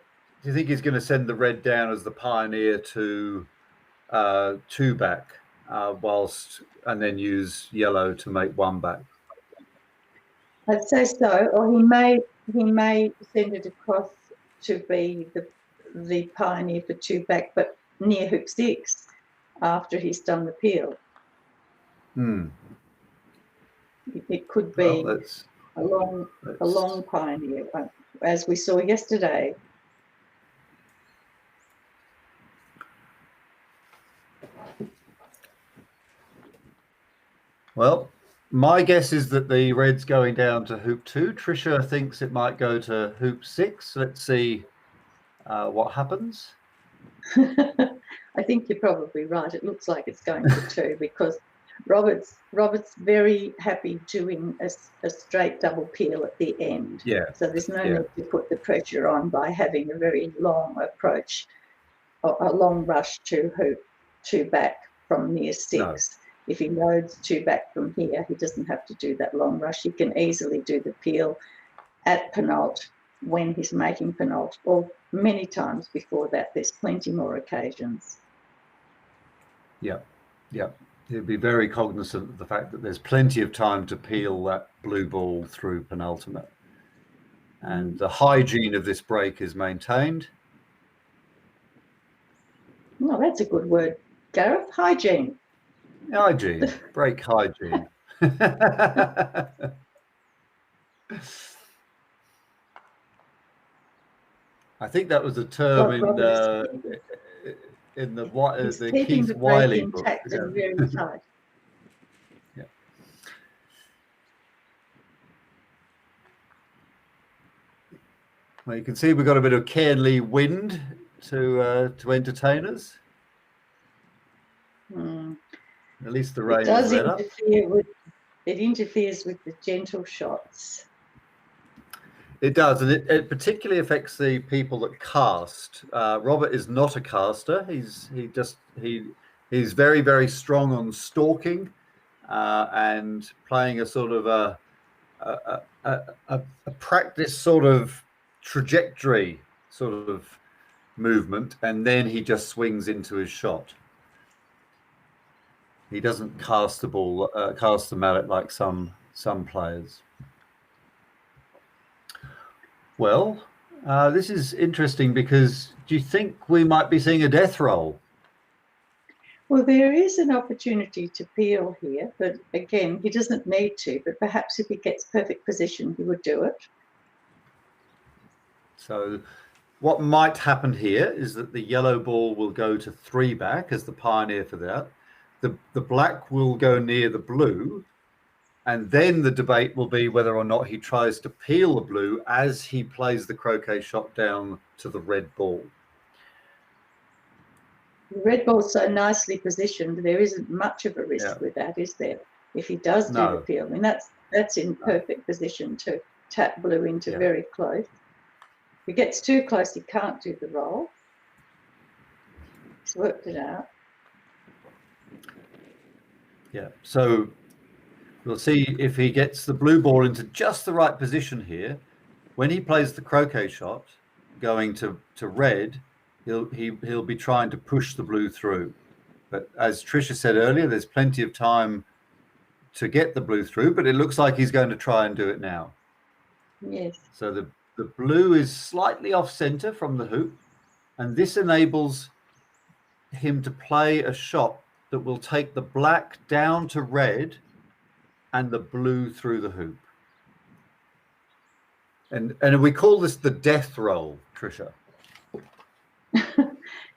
Do you think he's going to send the red down as the pioneer to two back, and then use yellow to make one back? I'd say so, or he may send it across to be the pioneer for two back, but near hoop 6 after he's done the peel. It could be a long pioneer, as we saw yesterday. Well, my guess is that the red's going down to hoop 2. Tricia thinks it might go to hoop 6. Let's see what happens. I think you're probably right. It looks like it's going to 2 because Robert's very happy doing a straight double peel at the end. Yeah. So there's no need to put the pressure on by having a very long approach, or a long rush to hoop 2 back from near 6. No. If he loads 2 back from here, he doesn't have to do that long rush. He can easily do the peel at penult when he's making penult, or many times before that. There's plenty more occasions. Yeah, yeah. He'll be very cognizant of the fact that there's plenty of time to peel that blue ball through penultimate. And the hygiene of this break is maintained. Oh, that's a good word, Gareth. Hygiene. Hygiene, break hygiene. I think that was a term in the Keith Wiley book. And very tight. Yeah. Well, you can see we've got a bit of Cairnlea wind to entertain us. At least the rain is let up. It interferes with the gentle shots. It does, and it particularly affects the people that cast. Robert is not a caster. He's very, very strong on stalking and playing a sort of a practice sort of trajectory sort of movement, and then he just swings into his shot. He doesn't cast the mallet like some players. Well, this is interesting because do you think we might be seeing a death roll? Well, there is an opportunity to peel here, but again, he doesn't need to, but perhaps if he gets perfect position, he would do it. So what might happen here is that the yellow ball will go to 3 back as the pioneer for that. The black will go near the blue, and then the debate will be whether or not he tries to peel the blue as he plays the croquet shot down to the red ball. The red ball's so nicely positioned, there isn't much of a risk with that, is there? If he does do the peel, I mean, that's in perfect position to tap blue into very close. If he gets too close, he can't do the roll. He's worked it out. Yeah, so we'll see if he gets the blue ball into just the right position here. When he plays the croquet shot going to red, he'll be trying to push the blue through. But as Tricia said earlier, there's plenty of time to get the blue through, but it looks like he's going to try and do it now. Yes. So the blue is slightly off center from the hoop, and this enables him to play a shot that will take the black down to red and the blue through the hoop. And we call this the death roll, Tricia.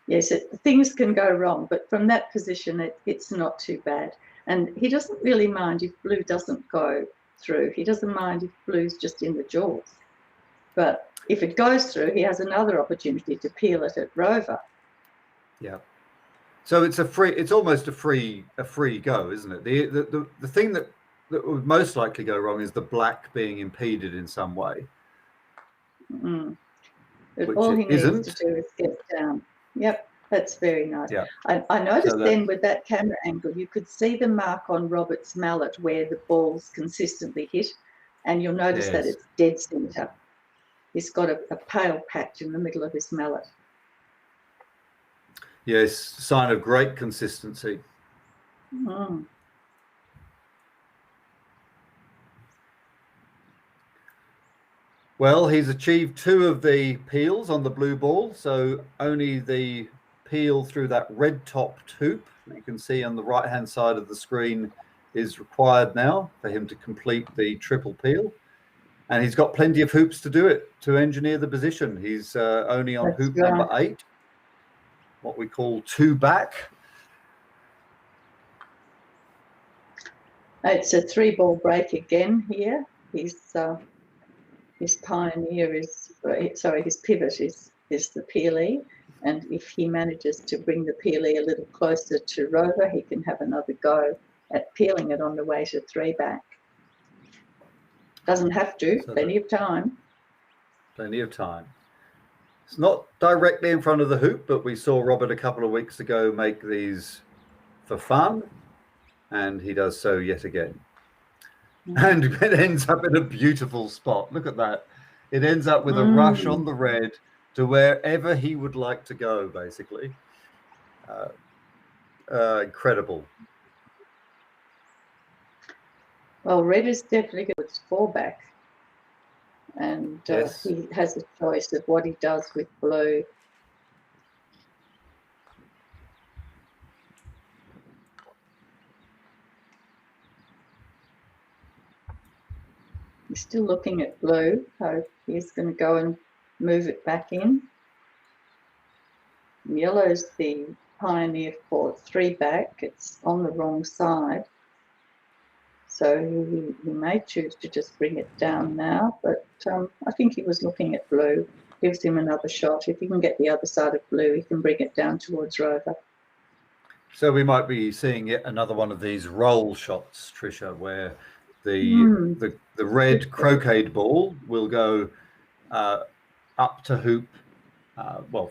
Yes, things can go wrong, but from that position, it's not too bad. And he doesn't really mind if blue doesn't go through. He doesn't mind if blue's just in the jaws. But if it goes through, he has another opportunity to peel it at Rover. Yeah. So it's almost a free go, isn't it? The thing that would most likely go wrong is the black being impeded in some way. But all he needs to do is get down. Yep, that's very nice. Yeah. I noticed then with that camera angle, you could see the mark on Robert's mallet where the ball's consistently hit, and you'll notice that it's dead centre. He's got a pale patch in the middle of his mallet. Yes, sign of great consistency. Well, he's achieved 2 of the peels on the blue ball, so only the peel through that red topped hoop that you can see on the right hand side of the screen is required now for him to complete the triple peel. And he's got plenty of hoops to do it, to engineer the position. He's only on hoop number 8, what we call 2 back. It's a 3-ball break again here. His pioneer is, his pivot is the peelee, and if he manages to bring the peelee a little closer to Rover, he can have another go at peeling it on the way to 3 back. Doesn't have to, plenty of time. Plenty of time. It's not directly in front of the hoop, but we saw Robert a couple of weeks ago make these for fun, and he does so yet again. And it ends up in a beautiful spot. Look at that. It ends up with a rush on the red to wherever he would like to go, basically. Incredible. Well, red is definitely good. It's 4 back. And he has a choice of what he does with blue. He's still looking at blue, so he's going to go and move it back in. Yellow's the pioneer for 3 back. It's on the wrong side. So he may choose to just bring it down now, but I think he was looking at blue. Gives him another shot. If he can get the other side of blue, he can bring it down towards Rover. So we might be seeing yet another one of these roll shots, Tricia, where the red croquet ball will go up to hoop,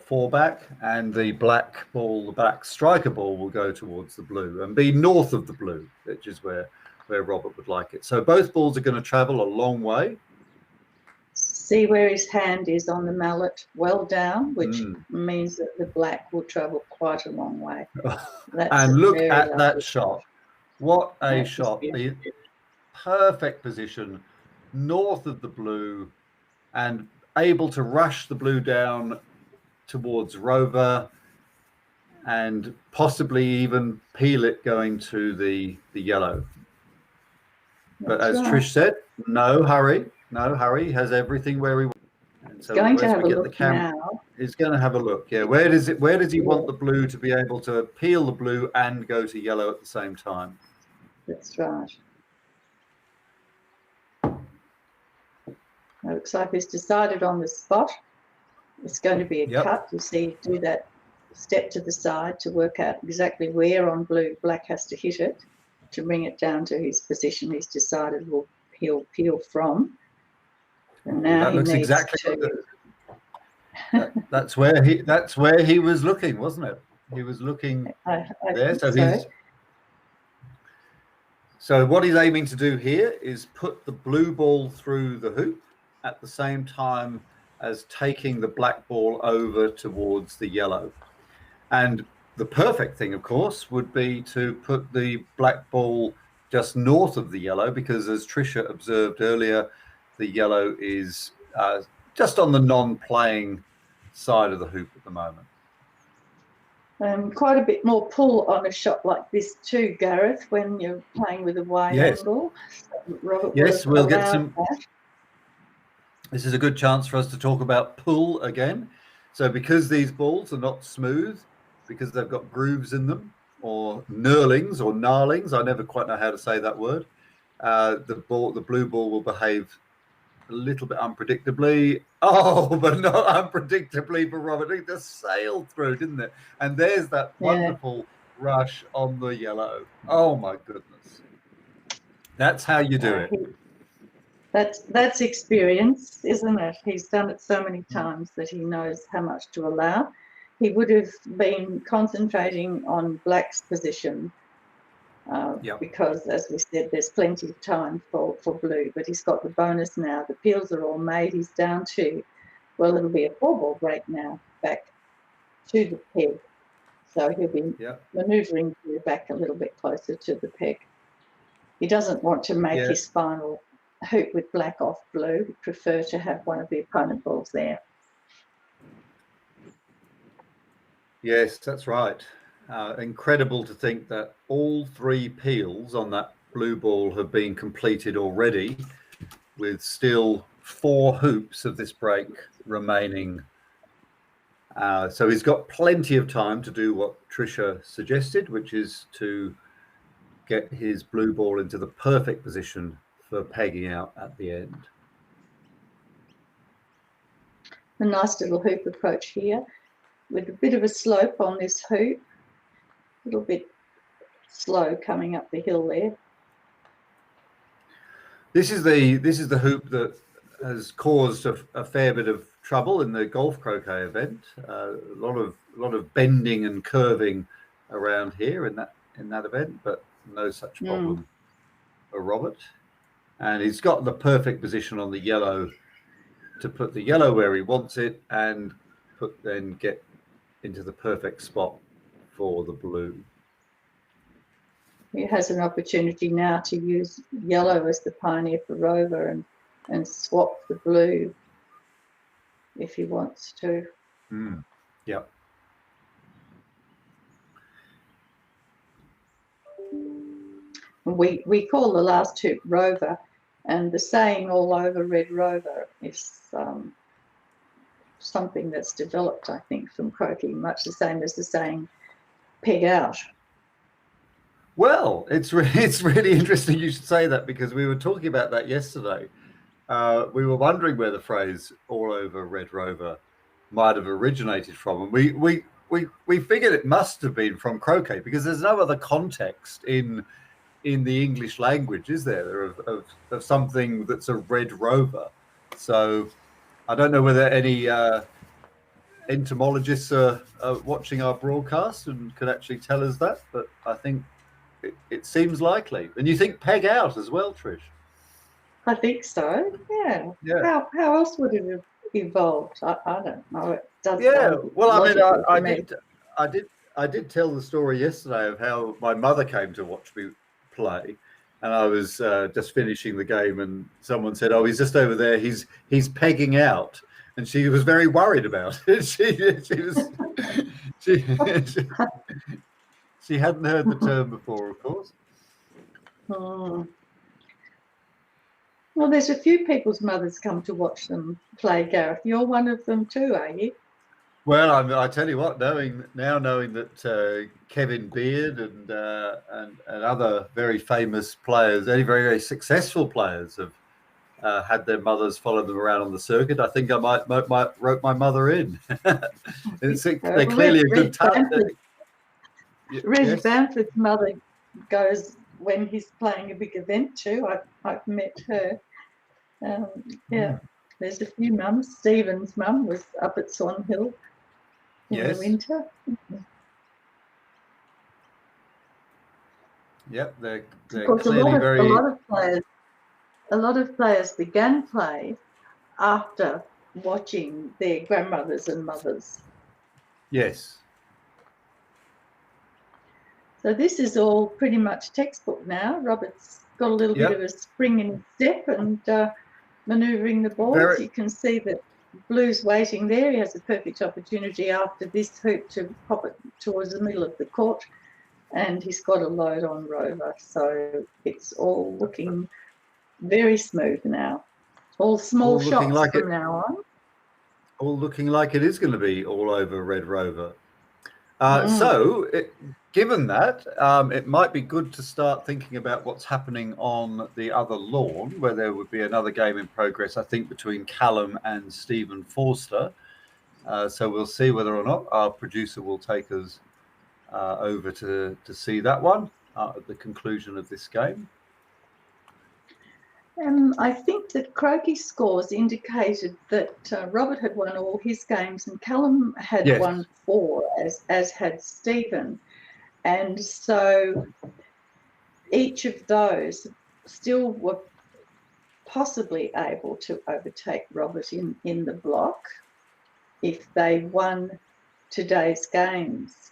4 back, and the black ball, the black striker ball, will go towards the blue and be north of the blue, which is where Robert would like it. So both balls are going to travel a long way. See where his hand is on the mallet, well down, which means that the black will travel quite a long way. And look at that shot. What a shot. The perfect position north of the blue and able to rush the blue down towards Rover and possibly even peel it going to the yellow. But as Trish said, no hurry. No hurry. He has everything where he wants. And So going to as have we a get the look camera, now. he's going to have a look. Yeah, where does he want the blue to be able to peel the blue and go to yellow at the same time? That's right. It looks like he's decided on the spot. It's going to be a Yep. cut. You see, do that step to the side to work out exactly where on blue black has to hit it to bring it down to his position he's decided he'll peel from. And now That he looks needs exactly to. that's where he was looking, wasn't it? He was looking I there. think So what he's aiming to do here is put the blue ball through the hoop at the same time as taking the black ball over towards the yellow. And the perfect thing, of course, would be to put the black ball just north of the yellow, because as Tricia observed earlier, the yellow is just on the non-playing side of the hoop at the moment. Quite a bit more pull on a shot like this too, Gareth, when you're playing with a wide angle. So Robert yes, we'll get some. That. This is a good chance for us to talk about pull again. So because these balls are not smooth, because they've got grooves in them, or knurlings or gnarlings, I never quite know how to say that word, the blue ball will behave a little bit unpredictably. Oh, but not unpredictably for Robert. It just sailed through, didn't it? And there's that wonderful rush on the yellow. Oh my goodness. That's how you do it. That's experience, isn't it? He's done it so many times that he knows how much to allow. He would have been concentrating on black's position because, as we said, there's plenty of time for blue, but he's got the bonus now. The peels are all made. He's down to, well, it'll be a 4-ball break now, back to the peg. So he'll be manoeuvring back a little bit closer to the peg. He doesn't want to make his final hoop with black off blue. He'd prefer to have one of the opponent balls there. Yes, that's right. Incredible to think that all 3 peels on that blue ball have been completed already, with still 4 hoops of this break remaining. So he's got plenty of time to do what Tricia suggested, which is to get his blue ball into the perfect position for pegging out at the end. A nice little hoop approach here with a bit of a slope on this hoop. A little bit slow coming up the hill there. This is the hoop that has caused a fair bit of trouble in the golf croquet event. A lot of bending and curving around here in that event, but no such problem for Robert. And he's got the perfect position on the yellow to put the yellow where he wants it, and then get into the perfect spot for the blue. He has an opportunity now to use yellow as the pioneer for Rover and swap the blue if he wants to. Yeah. We call the last hoop Rover, and the saying all over Red Rover is something that's developed, I think, from croquet, much the same as the saying peg out. Well, it's really interesting you should say that, because we were talking about that yesterday. We were wondering where the phrase "all over Red Rover" might have originated from, and we figured it must have been from croquet, because there's no other context in the English language, is there, of something that's a red rover? So I don't know whether any entomologists are watching our broadcast and could actually tell us that, but I think it seems likely. And you think peg out as well, Trish? I think so. Yeah. How else would it have evolved? I don't know. It does. Yeah. Well, I mean, I did tell the story yesterday of how my mother came to watch me play, and I was just finishing the game, and someone said, "Oh, he's just over there. He's pegging out," and she was very worried about it. She hadn't heard the term before, of course. Well, there's a few people's mothers come to watch them play, Gareth. You're one of them too, are you? Well, I tell you what, knowing that Kevin Beard and other very famous players, very very successful players, have had their mothers follow them around on the circuit, I think I might rope my mother in. They're clearly a good talent. Reg Bamford's mother goes when he's playing a big event too. I've met her. Yeah, there's a few mums. Stephen's mum was up at Swan Hill in the winter. Yep, they're clearly a lot of players began play after watching their grandmothers and mothers. Yes. So this is all pretty much textbook now. Robert's got a little bit of a spring in his step and manoeuvring the balls. You can see that Blue's waiting there. He has a perfect opportunity after this hoop to pop it towards the middle of the court, and he's got a load on Rover. So it's all looking very smooth now. All small shots from now on. All looking like it is going to be all over Red Rover. Given that, it might be good to start thinking about what's happening on the other lawn, where there would be another game in progress, I think, between Callum and Stephen Forster. So we'll see whether or not our producer will take us over to see that one at the conclusion of this game. I think that Croquet scores indicated that Robert had won all his games and Callum had won 4, as had Stephen. And so each of those still were possibly able to overtake Robert in the block if they won today's games.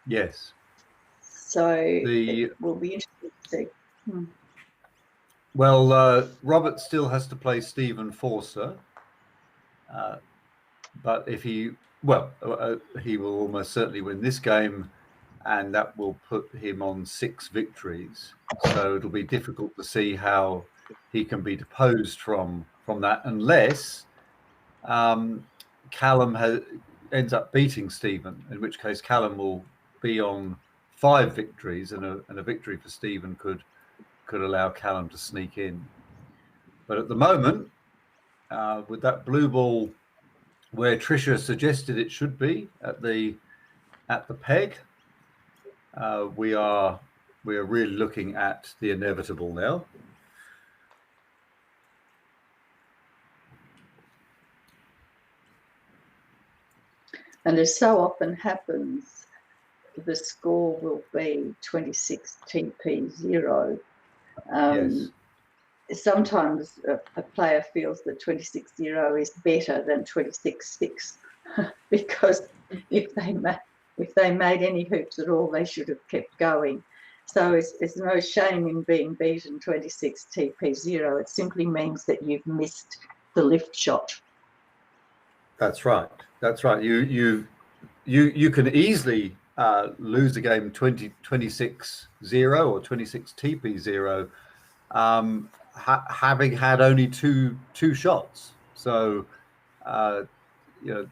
Yes. So it will be interesting to see. Well, Robert still has to play Stephen Forster, but if he will almost certainly win this game, and that will put him on 6 victories. So it'll be difficult to see how he can be deposed from that, unless Callum ends up beating Stephen, in which case Callum will be on 5 victories, and a victory for Stephen could allow Callum to sneak in. But at the moment, with that blue ball where Tricia suggested it should be at the peg, we are really looking at the inevitable now. And as so often happens, the score will be 26 TP0. Sometimes a player feels that 26-0 is better than 26-6 because if they made any hoops at all, they should have kept going. So it's no shame in being beaten 26 TP0. It simply means that you've missed the lift shot. That's right. That's right. You can easily lose a game 26-0 or 26 TP0, having had only two shots. So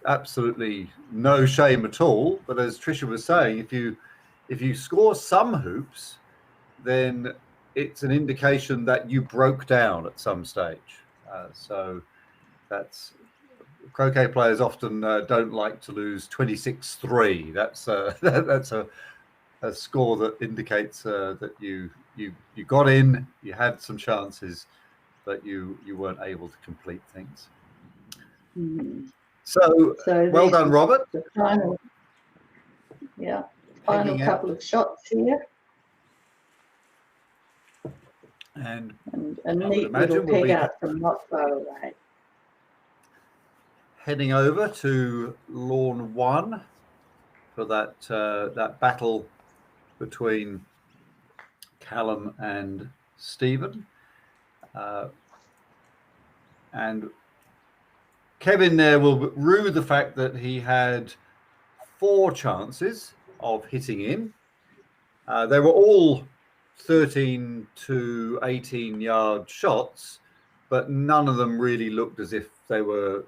absolutely no shame at all. But as Tricia was saying, if you score some hoops, then it's an indication that you broke down at some stage. So that's croquet players often don't like to lose 26-3. That's a score that indicates that you got in, you had some chances, but you weren't able to complete things. So well done, Robert. The final couple of shots here. And a neat little peg out from not far away. Heading over to lawn 1 for that battle between Callum and Stephen. And Kevin there will rue the fact that he had 4 chances of hitting in. They were all 13 to 18 yard shots, but none of them really looked as if they were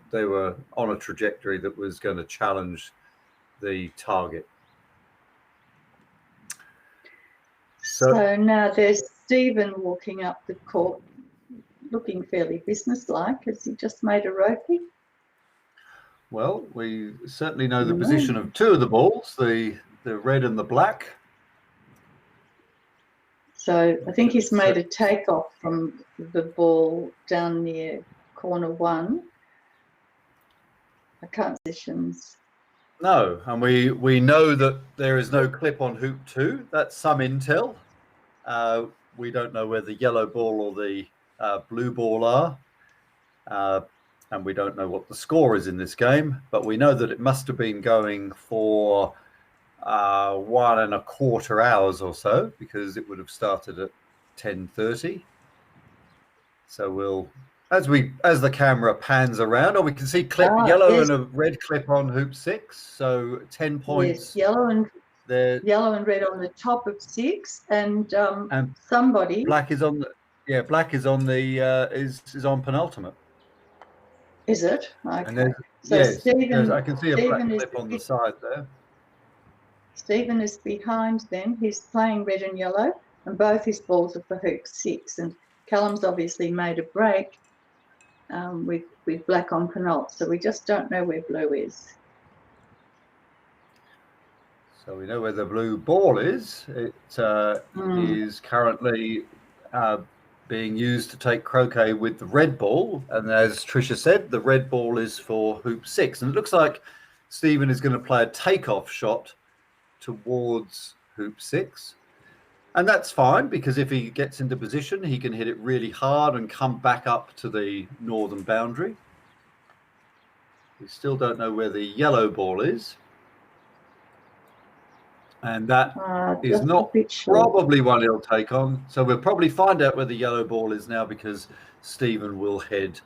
on a trajectory that was going to challenge the target. So now there's Stephen walking up the court, looking fairly businesslike. Has he just made a ropey? Well, we certainly know the position of two of the balls, the red and the black. So I think he's made a takeoff from the ball down near corner 1. I can't positions. No, and we know that there is no clip on hoop 2. That's some intel. We don't know where the yellow ball or the blue ball are. And we don't know what the score is in this game, but we know that it must have been going for 1.25 hours or so, because it would have started at 10:30. So we'll, as the camera pans around, we can see yellow and a red clip on hoop 6. So 10 points. Yes, yellow and red on the top of 6, and somebody. Black is on the black is on the is on penultimate. Is it? Okay. And so yes, Stephen, I can see a black clip on the side there. Stephen is behind then. He's playing red and yellow, and both his balls are for hoop 6. And Callum's obviously made a break with black on penult, so we just don't know where blue is. So we know where the blue ball is. It is currently being used to take croquet with the red ball, and as Tricia said, the red ball is for hoop 6, and it looks like Stephen is going to play a takeoff shot towards hoop 6, and that's fine, because if he gets into position he can hit it really hard and come back up to the northern boundary. We still don't know where the yellow ball is, and that is not probably one he'll take on. So we'll probably find out where the yellow ball is now, because Stephen will head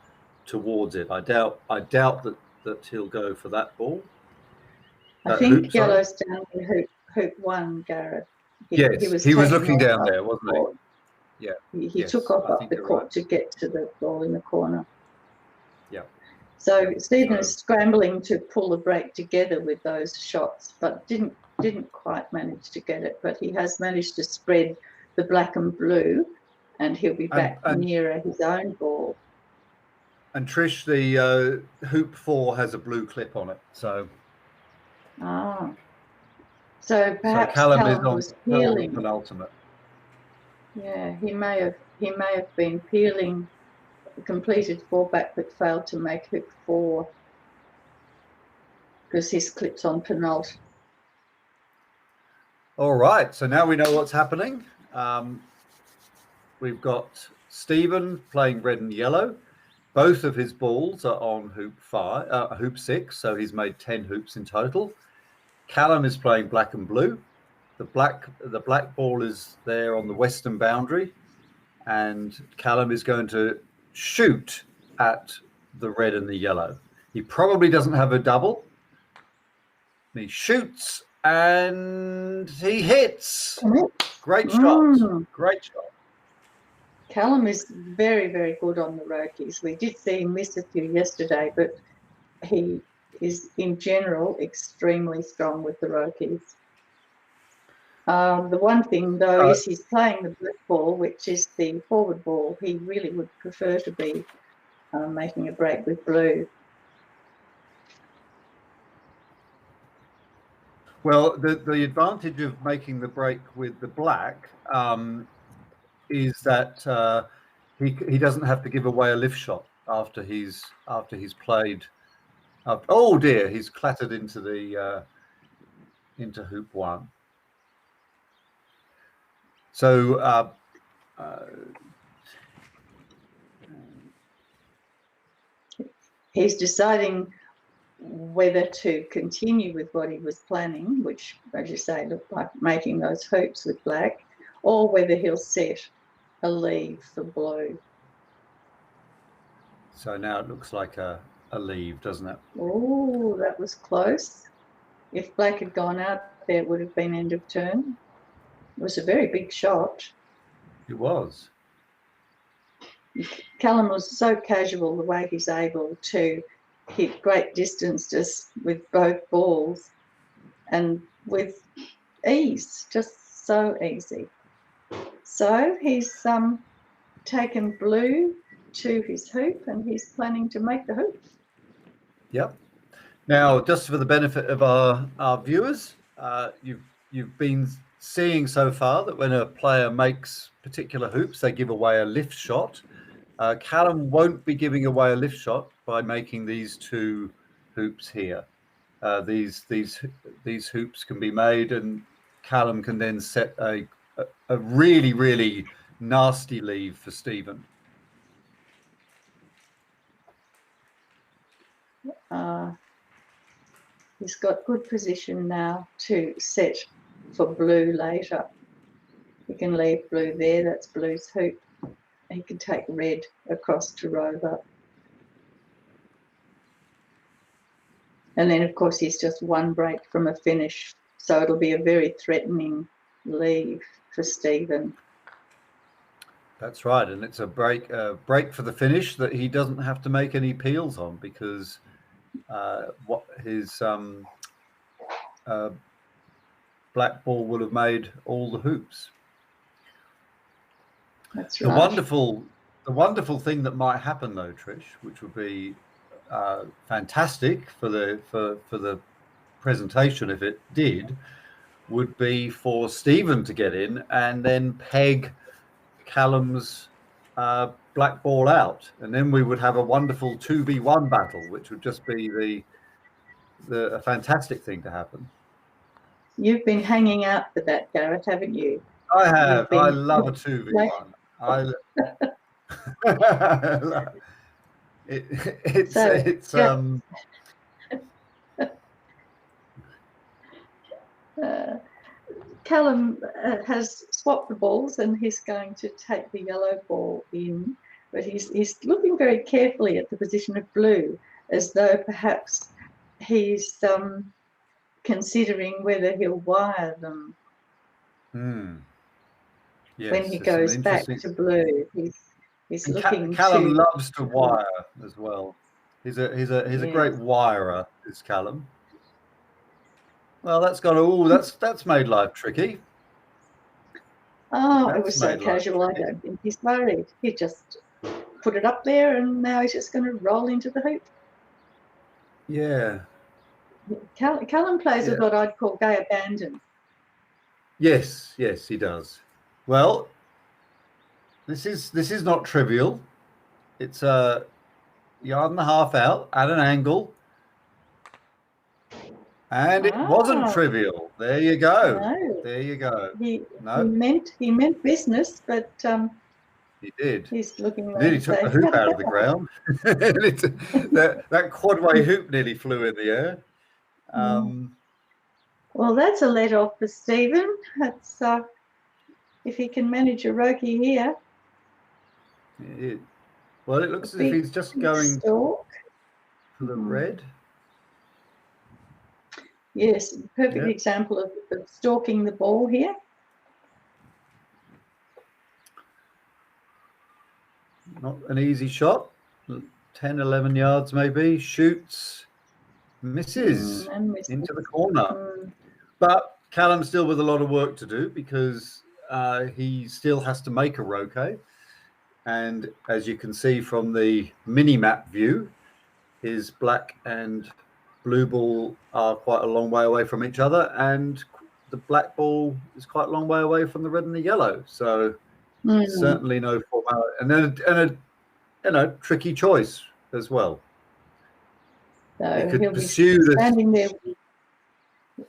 towards it. I doubt that he'll go for that ball. I think yellow's down in hoop 1, Gareth. He was looking down there, wasn't he? Yeah. He took off up the court to get to the ball in the corner. Yeah. So Stephen is scrambling to pull the break together with those shots, but didn't quite manage to get it. But he has managed to spread the black and blue, and he'll be back nearer his own ball. And Trish, the hoop 4 has a blue clip on it, so. So perhaps Callum was peeling. Penultimate. Yeah, he may have been peeling, completed 4 back, but failed to make hoop 4 because his clip's on penult. All right, so now we know what's happening. We've got Stephen playing red and yellow. Both of his balls are on hoop 6, so he's made 10 hoops in total. Callum is playing black and blue. The black ball is there on the western boundary, and Callum is going to shoot at the red and the yellow. He probably doesn't have a double. He shoots and he hits. Great shot. Great shot. Callum is very, very good on the rokies. We did see him miss a few yesterday, but he is in general extremely strong with the rokies. The one thing though is he's playing the black ball, which is the forward ball. He really would prefer to be making a break with blue. Well, the advantage of making the break with the black is that he doesn't have to give away a lift shot after he's played. Oh dear, he's clattered into the into hoop 1. So he's deciding whether to continue with what he was planning, which, as you say, looked like making those hoops with black, or whether he'll set a leave for blue. So now it looks like a leave, doesn't it? Oh, that was close. If black had gone out there, it would have been end of turn. It was a very big shot. It was. Callum was so casual the way he's able to hit great distances with both balls and with ease, just so easy. So he's taken blue to his hoop and he's planning to make the hoop. Yep. Now, just for the benefit of our viewers, you've been seeing so far that when a player makes particular hoops, they give away a lift shot. Callum won't be giving away a lift shot by making these two hoops here. These hoops can be made, and Callum can then set a really, really nasty leave for Stephen. He's got good position now to set for blue later. He can leave blue there, that's blue's hoop. He can take red across to Rover. And then, of course, he's just one break from a finish. So it'll be a very threatening leave for Stephen. That's right. And it's a break for the finish that he doesn't have to make any peels on, because what his black ball would have made all the hoops. That's right. The wonderful thing that might happen, though, Trish, which would be fantastic for the presentation if it did, would be for Stephen to get in and then peg Callum's black ball out, and then we would have a wonderful 2v1 battle, which would just be a fantastic thing to happen. You've been hanging out for that, Gareth, haven't you? I have. I love a 2v1. Callum has swapped the balls and he's going to take the yellow ball in, but he's looking very carefully at the position of blue, as though perhaps he's considering whether he'll wire them. Yes, when he goes back to blue, he's looking. Callum loves to wire as well. He's a great wirer, is Callum. Well, that's made life tricky. Oh, it was so casual. I don't think he's worried. He just put it up there, and now he's just going to roll into the hoop. Yeah. Callum plays with what I'd call gay abandon. Yes, he does. Well, this is not trivial. It's a yard and a half out at an angle. And it wasn't trivial. There you go. No. There you go. He meant business, but he did. He's looking. Nearly took the hoop out of the ground. that quadway hoop nearly flew in the air. Well, that's a let off for Stephen. That's if he can manage a rokie here. Well, it looks as if he's just going for the red. Yes, perfect example of stalking the ball here. Not an easy shot. 10, 11 yards maybe. Shoots. Misses into the corner. But Callum's still with a lot of work to do, because he still has to make a roquet. And as you can see from the mini-map view, his black and blue ball are quite a long way away from each other, and the black ball is quite a long way away from the red and the yellow. So certainly no formality. And then a tricky choice as well. So he'll be standing there.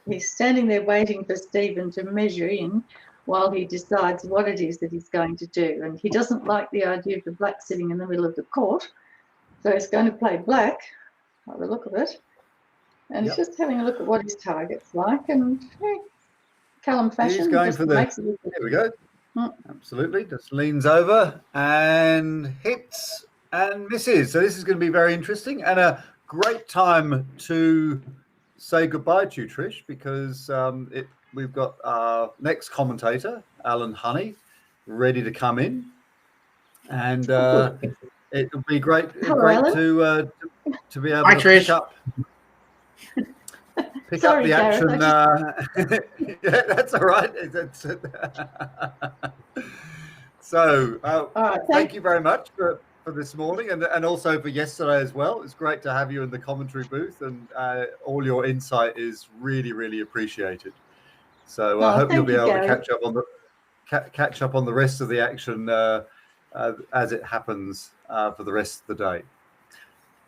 He's standing there waiting for Stephen to measure in while he decides what it is that he's going to do. And he doesn't like the idea of the black sitting in the middle of the court. So he's going to play black, by the look of it. And he's just having a look at what his target's like. And Callum fashion. He's going for there we go. Absolutely. Just leans over and hits and misses. So this is going to be very interesting and a great time to say goodbye to you, Trish, because we've got our next commentator, Alan Honey, ready to come in. And Oh, good. it would be great Hello, Alan. to be able Hi, to Trish. pick up Sorry, the Gareth, action. Yeah, that's all right. So All right, thank you very much for this morning and also for yesterday as well. It's great to have you in the commentary booth, and all your insight is really, really appreciated. So I hope you'll thank be you, able to Gareth. catch up on the rest of the action as it happens for the rest of the day.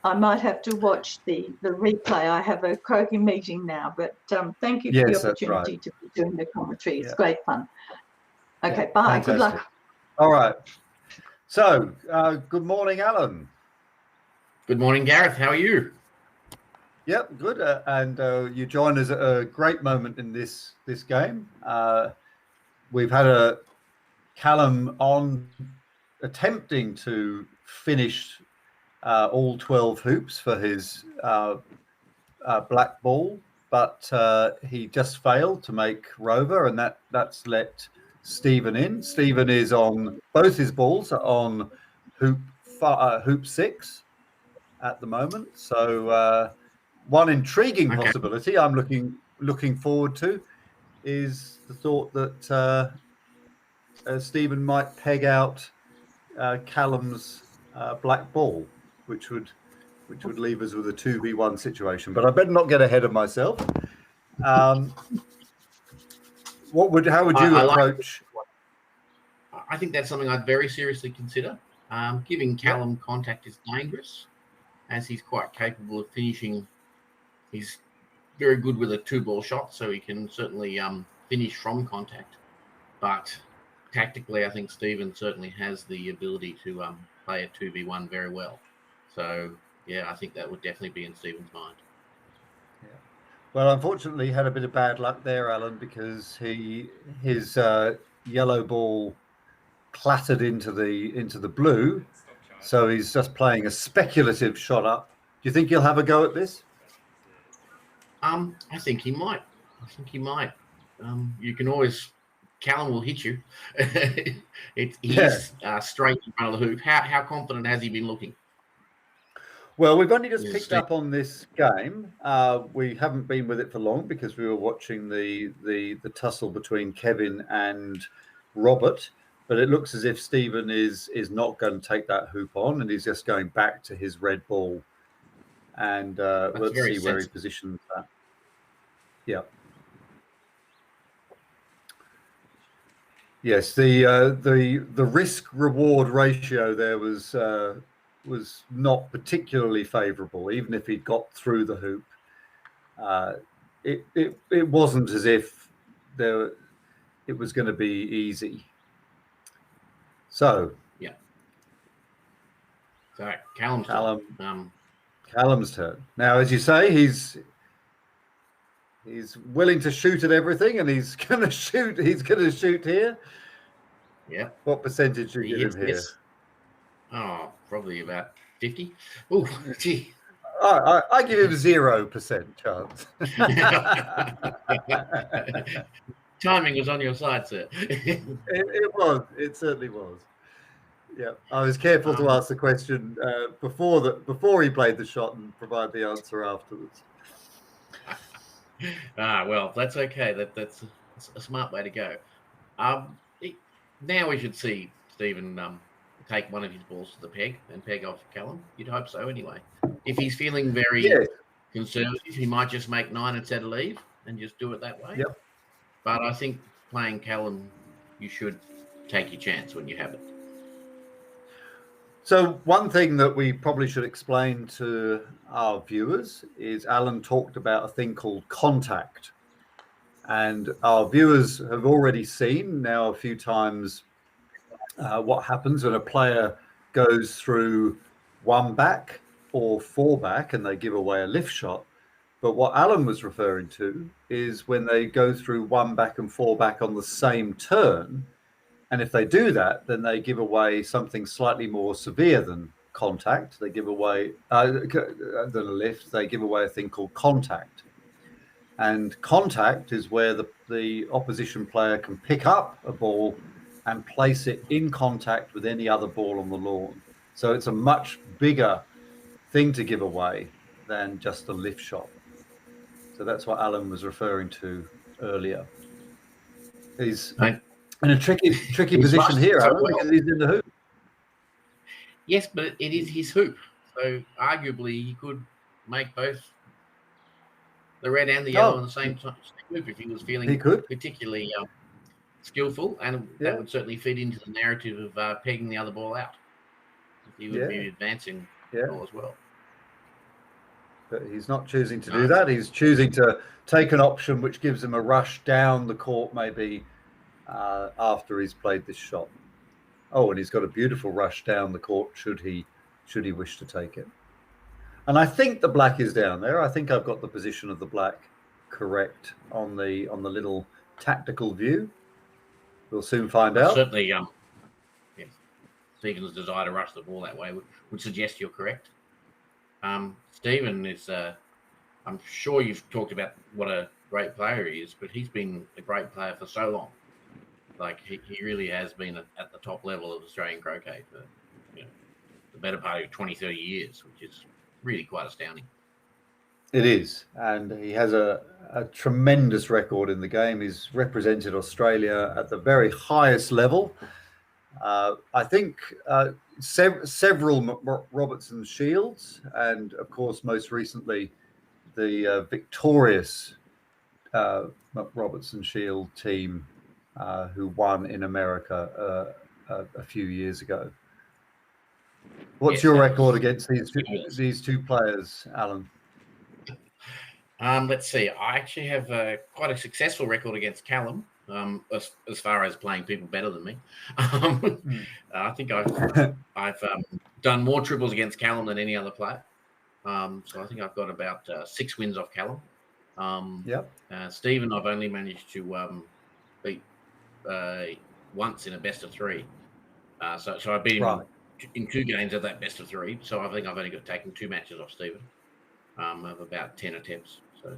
I might have to watch the replay. I have a Croquet meeting now, but thank you for the Yes, that's opportunity right. to be doing the commentary. It's Yeah. great fun. Okay, Yeah, bye. fantastic. Good luck. All right. So, good morning, Alan. Good morning, Gareth. How are you? Yep, good. And you join us at a great moment in this game. We've had a Callum on attempting to finish all 12 hoops for his black ball, but he just failed to make Rover, and that's let Stephen in. Stephen is on both his balls are on hoop 6 at the moment. So one intriguing possibility I'm looking forward to is the thought that Stephen might peg out Callum's black ball, which would leave us with a 2v1 situation. But I better not get ahead of myself. How would you approach? I think that's something I'd very seriously consider. Giving Callum contact is dangerous, as he's quite capable of finishing. He's very good with a 2-ball shot, so he can certainly finish from contact. But tactically, I think Stephen certainly has the ability to play a 2v1 very well. So, yeah, I think that would definitely be in Stephen's mind. Yeah. Well, unfortunately, he had a bit of bad luck there, Alan, because his yellow ball clattered into the blue, so he's just playing a speculative shot up. Do you think he'll have a go at this? I think he might. You can always. Callum will hit you. He's straight in front of the hoop. How confident has he been looking? Well, we've only just picked up on this game. We haven't been with it for long because we were watching the tussle between Kevin and Robert. But it looks as if Stephen is not going to take that hoop on, and he's just going back to his red ball. And let's see where he positions that. Yeah. Yes, the risk reward ratio there was not particularly favourable. Even if he got through the hoop, it wasn't as if it was going to be easy. So yeah. So Callum's turn. Now, as you say, he's willing to shoot at everything, and he's going to shoot. He's going to shoot here. Yeah. What percentage do you give him here? This. Oh, probably about 50. Oh, gee. I give him 0% chance. Timing was on your side, sir. It was. It certainly was. Yeah, I was careful to ask the question before he played the shot and provide the answer afterwards. Well, that's okay. That's a smart way to go. Now we should see Stephen take one of his balls to the peg and peg off Callum. You'd hope so, anyway. If he's feeling very conservative, he might just make 9 instead of leave and just do it that way. Yep. But I think playing Callum, you should take your chance when you have it. So one thing that we probably should explain to our viewers is Alan talked about a thing called contact. And our viewers have already seen now a few times what happens when a player goes through 1 back or 4 back and they give away a lift shot. But what Alan was referring to is when they go through 1 back and 4 back on the same turn. And if they do that, then they give away something slightly more severe than contact. They give away than a lift. They give away a thing called contact. And contact is where the opposition player can pick up a ball and place it in contact with any other ball on the lawn. So it's a much bigger thing to give away than just a lift shot. So that's what Alan was referring to earlier. He's in a tricky position here, Alan, because he's in the hoop. Yes, but it is his hoop. So arguably he could make both the red and the yellow on the same hoop if he was feeling particularly skillful, and that would certainly feed into the narrative of pegging the other ball out. He would be advancing the ball as well. But he's not choosing to do that. He's choosing to take an option which gives him a rush down the court, maybe after he's played this shot. Oh, and he's got a beautiful rush down the court should he wish to take it. And I think the black is down there. I think I've got the position of the black correct on the little tactical view. We'll soon find out. Certainly, Stephen's desire to rush the ball that way would suggest you're correct. Stephen is, I'm sure you've talked about what a great player he is, but he's been a great player for so long. Like he really has been at the top level of Australian croquet for the better part of 20, 30 years, which is really quite astounding. It is, and he has a tremendous record in the game. He's represented Australia at the very highest level. I think several Robertson Shields, and of course, most recently, the victorious Robertson Shield team who won in America a few years ago. What's your record against these two players, Alan? Let's see. I actually have quite a successful record against Callum, as far as playing people better than me. I think I've done more triples against Callum than any other player. So I think I've got about 6 wins off Callum. Stephen, I've only managed to beat once in a best of 3. So I beat him in 2 games of that best of 3. So I think I've only got taken 2 matches off Stephen of about 10 attempts. So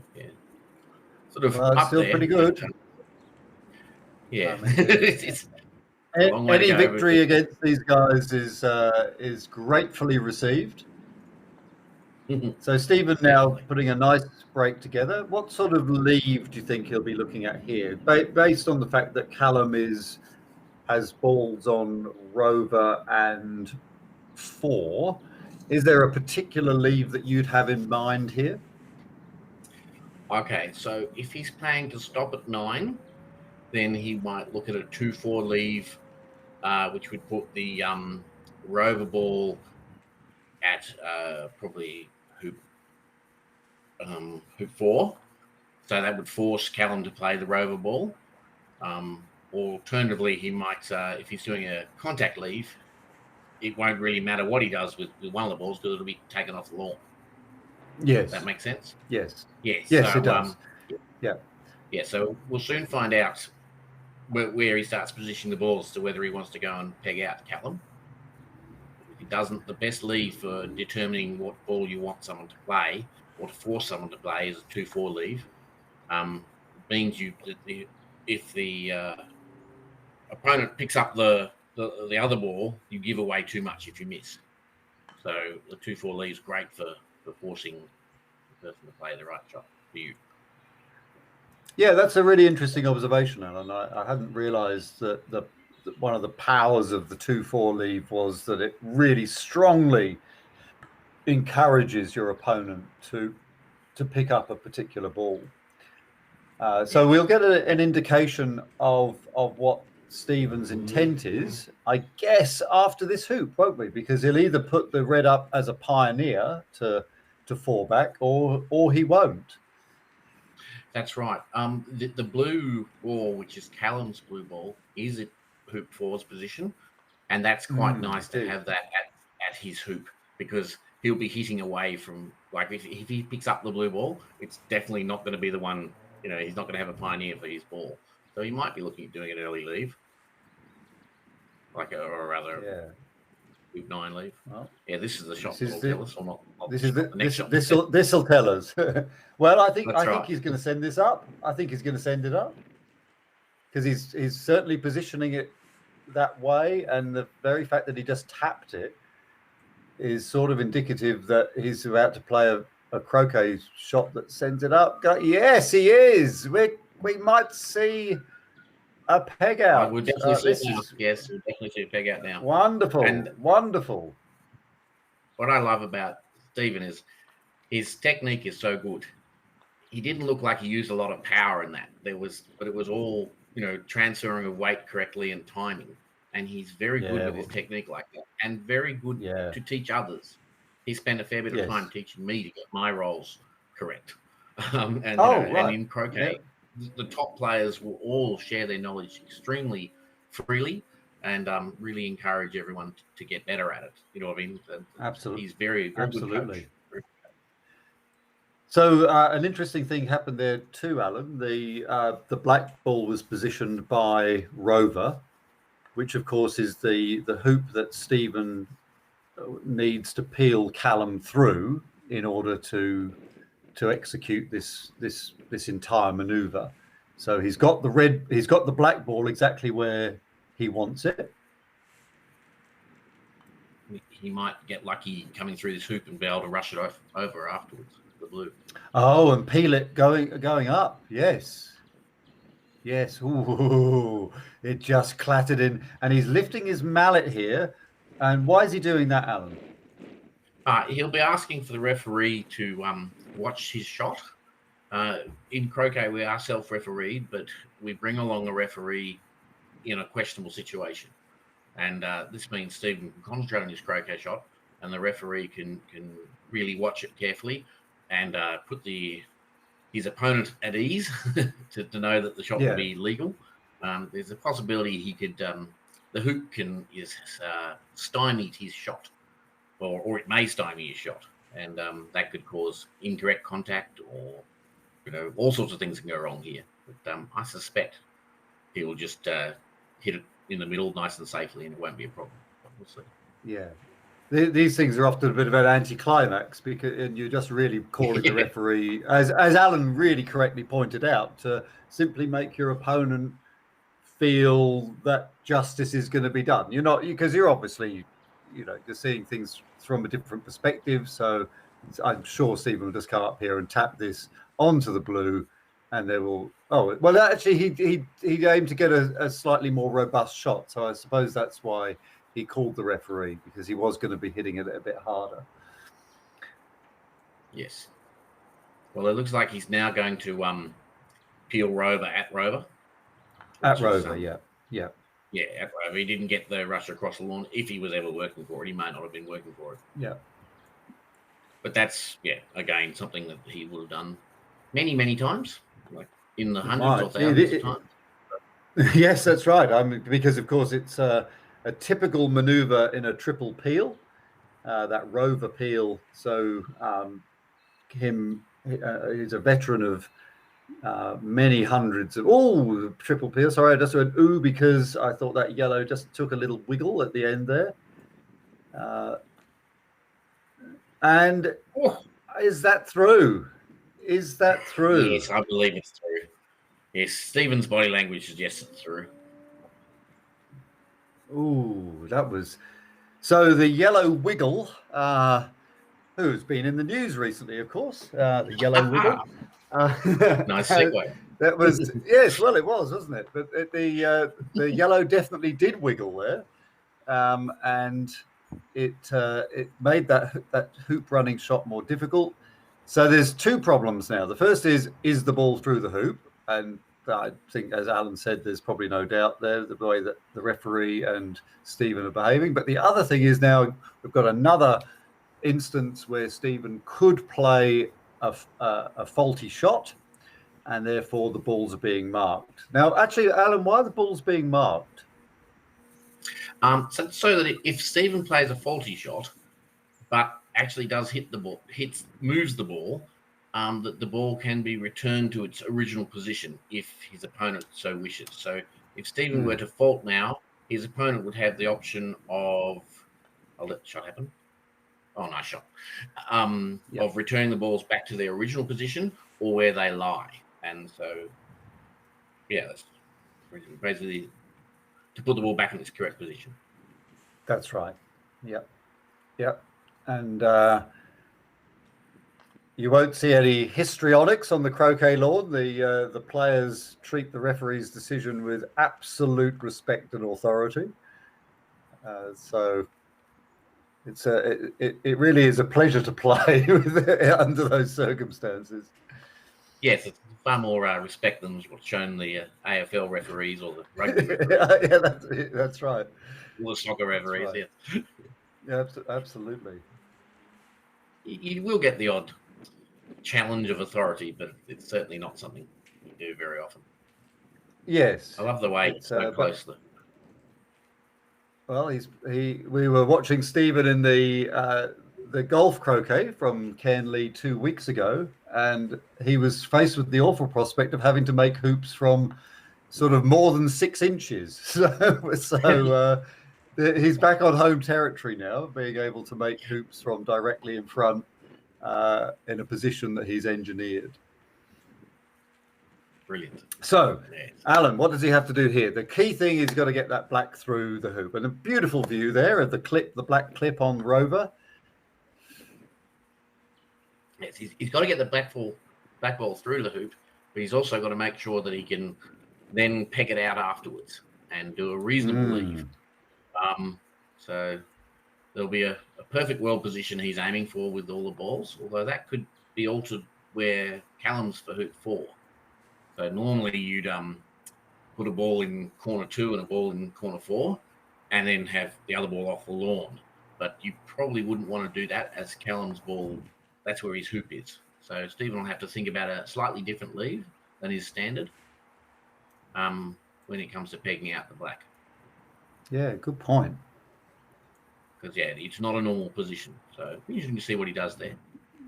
sort of up still there, pretty good. It's any victory against these guys is gratefully received. So Stephen now putting a nice break together. What sort of leave do you think he'll be looking at here, based on the fact that Callum has balls on Rover and 4? Is there a particular leave that you'd have in mind here? Okay, so if he's planning to stop at 9, then he might look at a 2-4 leave, which would put the Rover ball at probably hoop 4. So that would force Callum to play the Rover ball. Alternatively, he might, if he's doing a contact leave, it won't really matter what he does with one of the balls because it'll be taken off the lawn. Yes. That makes sense? Yes. Yes. Yes, so, it does. Yeah, so we'll soon find out where he starts positioning the balls to whether he wants to go and peg out Callum. If he doesn't, the best leave for determining what ball you want someone to play or to force someone to play is a 2-4 leave. Means if the opponent picks up the other ball, you give away too much if you miss. So the 2-4 leave is great for forcing the person to play the right shot for you. Yeah, that's a really interesting observation, Alan. I hadn't realised that one of the powers of the 2-4 leave was that it really strongly encourages your opponent to pick up a particular ball. So we'll get an indication of what Stephen's intent is, I guess, after this hoop, won't we? Because he'll either put the red up as a pioneer to fall back, or he won't. That's right. The blue ball, which is Callum's blue ball, is at hoop 4's position, and that's quite nice to have that at his hoop, because he'll be hitting away from, like, if he picks up the blue ball, it's definitely not going to be the one, he's not going to have a pioneer for his ball. So he might be looking at doing an early leave, or rather hoop 9 leave. Well, this is the shot that will tell us, or not. This will tell us. Well, I think he's going to send this up. I think he's going to send it up because he's certainly positioning it that way, and the very fact that he just tapped it is sort of indicative that he's about to play a croquet shot that sends it up. Yes, he is. We might see a peg out. We'll definitely see it This now. is Yes, we'll definitely see a peg out now. wonderful. And wonderful. what I love about Stephen is his technique is so good. He didn't look like he used a lot of power in that. But it was all, transferring of weight correctly and timing. And he's very good with his technique like that, and very good to teach others. He spent a fair bit of time teaching me to get my rolls correct. And in croquet, the top players will all share their knowledge extremely freely, and really encourage everyone to get better at it. You know what I mean? Absolutely. He's very, very good coach. So an interesting thing happened there too, Alan. The black ball was positioned by Rover, which of course is the hoop that Stephen needs to peel Callum through in order to execute this entire maneuver. So he's got the black ball exactly where he wants it. He might get lucky coming through this hoop and be able to rush it over afterwards. The blue. Oh, and peel it going up. Yes. Ooh, it just clattered in, and he's lifting his mallet here. And why is he doing that, Alan? He'll be asking for the referee to watch his shot. In croquet, we are self-refereed, but we bring along a referee in a questionable situation. And this means Stephen can concentrate on his croquet shot, and the referee can really watch it carefully and put his opponent at ease to know that the shot will be legal. There's a possibility he could the hoop is stymied his shot, or it may stymie his shot, and that could cause incorrect contact, or all sorts of things can go wrong here. But I suspect he will just hit it in the middle nice and safely, and it won't be a problem. We'll see. Yeah. These things are often a bit of an anticlimax, and you're just really calling the referee, as Alan really correctly pointed out, to simply make your opponent feel that justice is going to be done. You're not, because you're obviously, you're seeing things from a different perspective. So I'm sure Stephen will just come up here and tap this onto the blue, and they will. Oh well, actually, he aimed to get a slightly more robust shot. So I suppose that's why he called the referee, because he was going to be hitting it a bit harder. Yes. Well, it looks like he's now going to peel Rover at Rover. At Rover, yeah. Yeah, at Rover. He didn't get the rush across the lawn. If he was ever working for it, he may not have been working for it. Yeah. But that's, again, something that he would have done many, many times, like in the hundreds or thousands of times. Yes, that's right. Because, of course, it's a typical maneuver in a triple peel, that Rover peel. So he's a veteran of many hundreds of triple peel. Sorry, I just went ooh because I thought that yellow just took a little wiggle at the end there. And is that through? Is that through? Yes, I believe it's through. Yes, Stephen's body language suggests it's through. Ooh, that was... So the yellow wiggle, who's been in the news recently, of course, the yellow wiggle. Nice segue. That was... Yes, well, it was, wasn't it? But the yellow definitely did wiggle there. And it made that hoop running shot more difficult. So there's two problems now. The first is the ball through the hoop? And I think, as Alan said, there's probably no doubt there the way that the referee and Stephen are behaving. But the other thing is now we've got another instance where Stephen could play a faulty shot, and therefore the balls are being marked. Now, actually, Alan, why are the balls being marked? So that if Stephen plays a faulty shot, but actually does hit the ball, moves the ball, that the ball can be returned to its original position if his opponent so wishes. So if Stephen were to fault now, his opponent would have the option of, I'll let the shot happen. Oh, nice shot. Of returning the balls back to their original position or where they lie. And so, that's basically to put the ball back in its correct position. That's right. Yep. And you won't see any histrionics on the croquet lawn. The players treat the referee's decision with absolute respect and authority. So it really is a pleasure to play under those circumstances. Yes, it's far more respect than what's shown the AFL referees or the rugby referees. Yeah, that's right. Or the soccer referees, right. yeah. Yeah, absolutely. You will get the odd challenge of authority, but it's certainly not something you do very often. Yes. I love the way it's so close. Well, we were watching Stephen in the golf croquet from Cairnlea 2 weeks ago, and he was faced with the awful prospect of having to make hoops from sort of more than 6 inches. So he's back on home territory now, being able to make hoops from directly in front in a position that he's engineered. Brilliant. So, Alan, what does he have to do here? The key thing is got to get that black through the hoop, and a beautiful view there of the black clip on Rover. Yes, he's got to get the black ball through the hoop, but he's also got to make sure that he can then peg it out afterwards and do a reasonable leave. So there'll be a perfect world position he's aiming for with all the balls, although that could be altered where Callum's for hoop 4. So normally you'd put a ball in corner 2 and a ball in corner 4, and then have the other ball off the lawn. But you probably wouldn't want to do that, as Callum's ball, that's where his hoop is. So Stephen will have to think about a slightly different leave than his standard when it comes to pegging out the black. Yeah, good point. Because, yeah, it's not a normal position. So we usually see what he does there.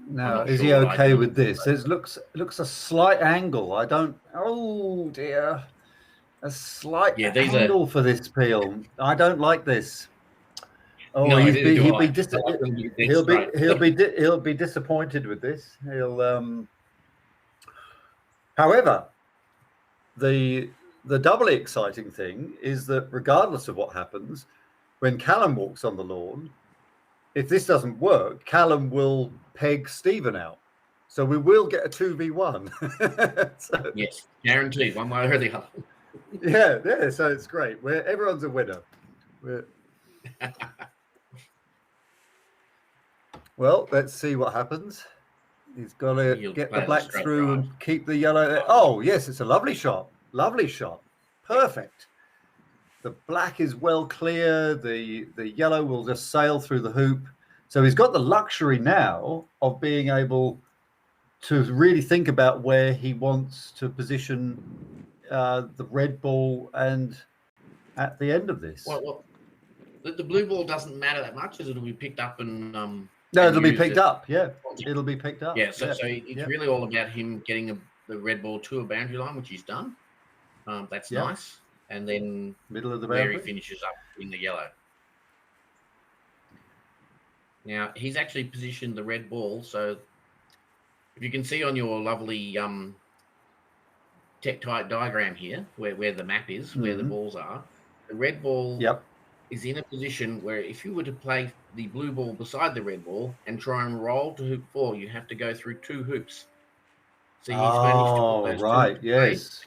Now, is he okay with this? It looks a slight angle. Oh dear, a slight angle for this peel. I don't like this. Oh, no, he'll be disappointed with this. However, the doubly exciting thing is that regardless of what happens, when Callum walks on the lawn, if this doesn't work, Callum will peg Stephen out. So we will get a 2v1. Yes, guaranteed, one way or the other. Yeah, so it's great. Everyone's a winner. Well, let's see what happens. He's got to get the black through and keep the yellow there. Oh, yes, it's a lovely shot. Lovely shot. Perfect. The black is well clear. The yellow will just sail through the hoop. So he's got the luxury now of being able to really think about where he wants to position the red ball and at the end of this. Well, the blue ball doesn't matter that much, as it'll be picked up and no, it'll be picked up. Yeah, it'll be picked up. Yeah, so it's really all about him getting the red ball to a boundary line, which he's done. That's nice. And then middle of the where boundary, he finishes up in the yellow. Now he's actually positioned the red ball, so if you can see on your lovely tectite diagram here, where the map is, where the balls are, the red ball is in a position where if you were to play the blue ball beside the red ball and try and roll to hoop 4, you have to go through 2 hoops. So he's managed to put those right, yes.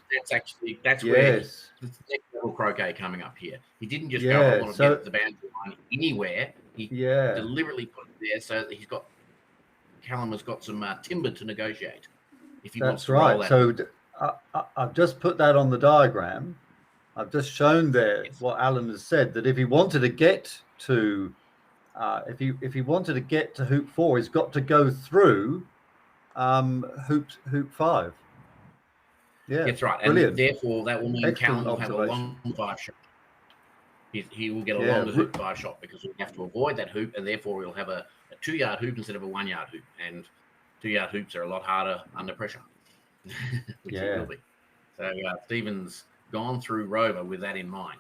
That's where the next level croquet coming up here. He didn't just go, I want to get the boundary line anywhere. He deliberately put it there so that Callum has got some timber to negotiate. If he wants to roll that. So I've just put that on the diagram. I've just shown there what Alan has said, that if he wanted to get to if he wanted to get to hoop 4, he's got to go through hoop 5. Yeah, that's right. Brilliant. And therefore that will mean Callum will have a long 5 shot. He will get a longer hoop 5 shot because he'll have to avoid that hoop, and therefore he'll have a 2-yard hoop instead of a 1-yard hoop. And 2-yard hoops are a lot harder under pressure. Which it will be. So Stephen's gone through Rover with that in mind,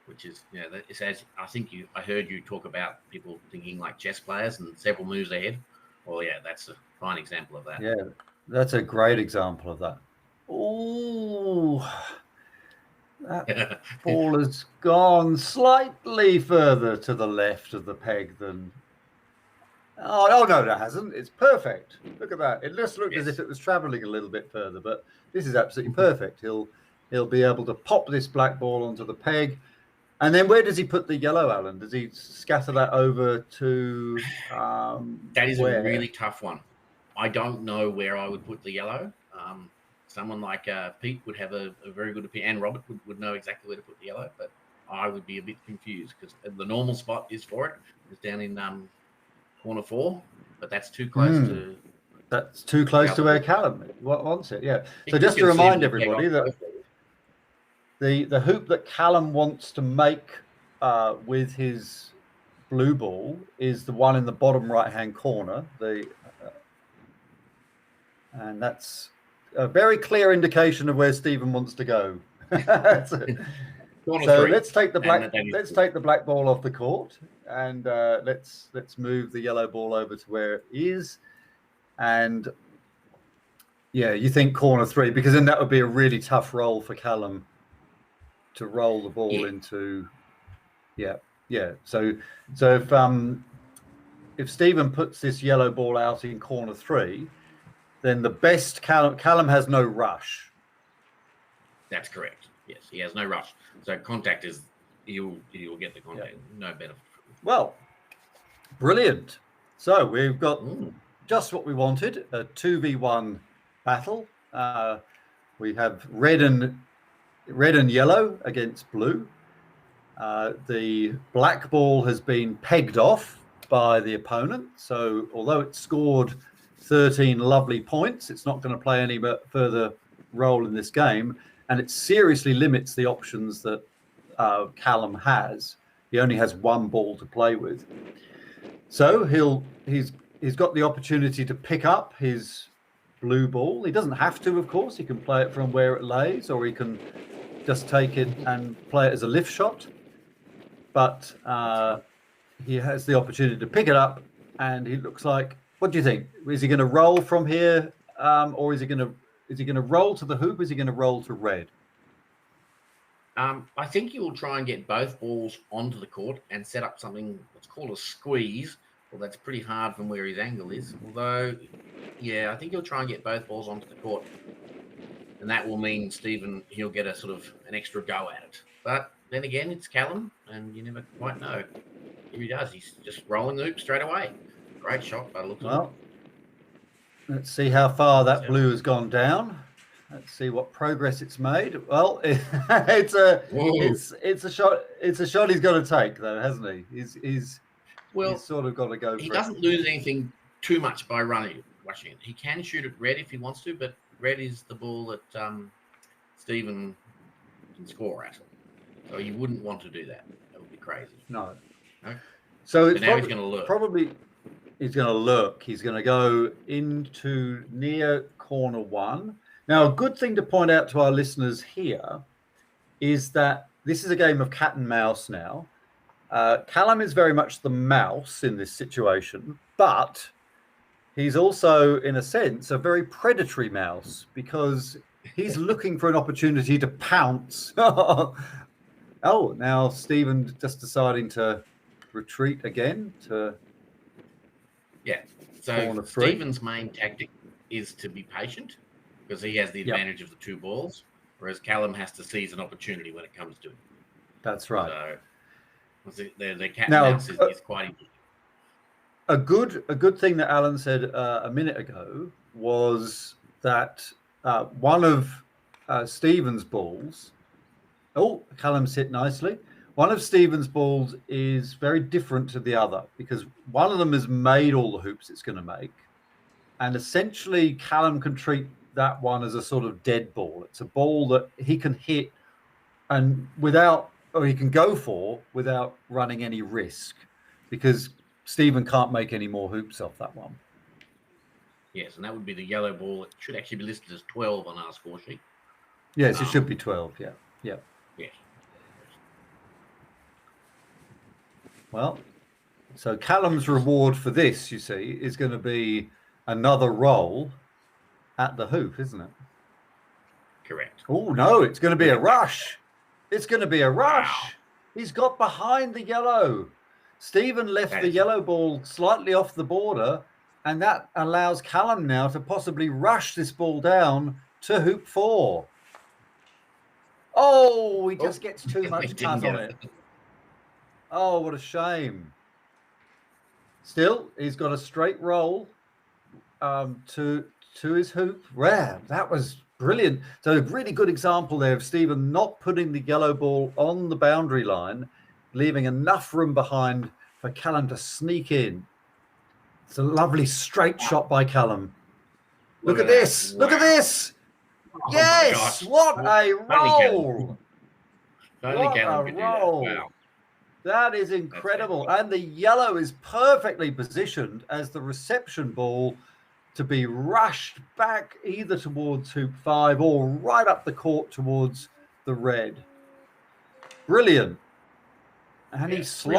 which is, it's as I think I heard you talk about people thinking like chess players and several moves ahead. Well, that's a fine example of that. Yeah, that's a great example of that. Oh, That ball has gone slightly further to the left of the peg than... Oh no, it hasn't. It's perfect. Look at that. It just looked as if it was travelling a little bit further, but this is absolutely perfect. He'll be able to pop this black ball onto the peg. And then where does he put the yellow, Alan? Does he scatter that over to... that is a really tough one. I don't know where I would put the yellow. Someone like Pete would have a very good opinion, and Robert would know exactly where to put the yellow, but I would be a bit confused because the normal spot is for it. It's down in corner 4, but that's too close to... That's too close to where Callum wants it, yeah. So just to remind everybody that the hoop that Callum wants to make with his blue ball is the one in the bottom right-hand corner. And that's a very clear indication of where Stephen wants to go. So let's take the black ball off the court, and let's move the yellow ball over to where it is. And yeah, you think corner 3, because then that would be a really tough roll for Callum to roll the ball into. Yeah. So if Stephen puts this yellow ball out in corner 3, then the best Callum has no rush. That's correct. Yes, he has no rush. So contact is he'll get the contact. No benefit. Well, brilliant. So we've got just what we wanted, a 2v1 battle. We have red and yellow against blue. The black ball has been pegged off by the opponent. So although it scored 13 lovely points, it's not going to play any further role in this game, and it seriously limits the options that Callum has. He only has one ball to play with. So he's got the opportunity to pick up his blue ball. He doesn't have to, of course. He can play it from where it lays, or he can just take it and play it as a lift shot. But he has the opportunity to pick it up, and he looks like... What do you think? Is he going to roll from here, or is he going to roll to the hoop? Is he going to roll to red? I think he will try and get both balls onto the court and set up something what's called a squeeze. Well, that's pretty hard from where his angle is. Although, yeah, I think he'll try and get both balls onto the court, and that will mean he'll get a sort of an extra go at it. But then again, it's Callum, and you never quite know. Here he does. He's just rolling the hoop straight away. Great shot by the looks of it. Let's see how far that blue has gone down. Let's see what progress it's made. Well, it's a shot. It's a shot he's got to take, though, hasn't he? He's sort of got to go. He doesn't lose anything too much by rushing it. He can shoot at red if he wants to, but red is the ball that Stephen can score at. So you wouldn't want to do that. That would be crazy. No. So it's now he's going to lurk. He's going to lurk. He's going to go into near corner 1. Now, a good thing to point out to our listeners here is that this is a game of cat and mouse now. Callum is very much the mouse in this situation, but he's also, in a sense, a very predatory mouse, because he's looking for an opportunity to pounce. Oh, now Stephen just deciding to retreat again to... Yeah, so Stephen's main tactic is to be patient, because he has the advantage of the 2 balls, whereas Callum has to seize an opportunity when it comes to it. That's right. So the cat and mouse is quite interesting. A good thing that Alan said a minute ago was that one of Stephen's balls... Oh, Callum's hit nicely. One of Stephen's balls is very different to the other, because one of them has made all the hoops it's going to make. And essentially, Callum can treat that one as a sort of dead ball. It's a ball that he can hit and he can go for without running any risk, because Stephen can't make any more hoops off that one. Yes, and that would be the yellow ball. It should actually be listed as 12 on our score sheet. Yes, it should be 12, yeah. Yes. Well, so Callum's reward for this, you see, is going to be another roll at the hoop, isn't it? Correct. Oh, no, it's going to be a rush. It's going to be a rush. He's got behind the yellow. Stephen left the yellow ball slightly off the border, and that allows Callum now to possibly rush this ball down to hoop 4. Oh, he just gets too much cut on it. Oh, what a shame. Still, he's got a straight roll to his hoop. Rare. That was brilliant. So a really good example there of Stephen not putting the yellow ball on the boundary line, leaving enough room behind for Callum to sneak in. It's a lovely straight shot by Callum. Look at this. Wow. Look at this. Oh, yes. What a roll. What a roll. Wow. That is incredible. And the yellow is perfectly positioned as the reception ball to be rushed back either towards hoop 5 or right up the court towards the red. Brilliant. And he slopped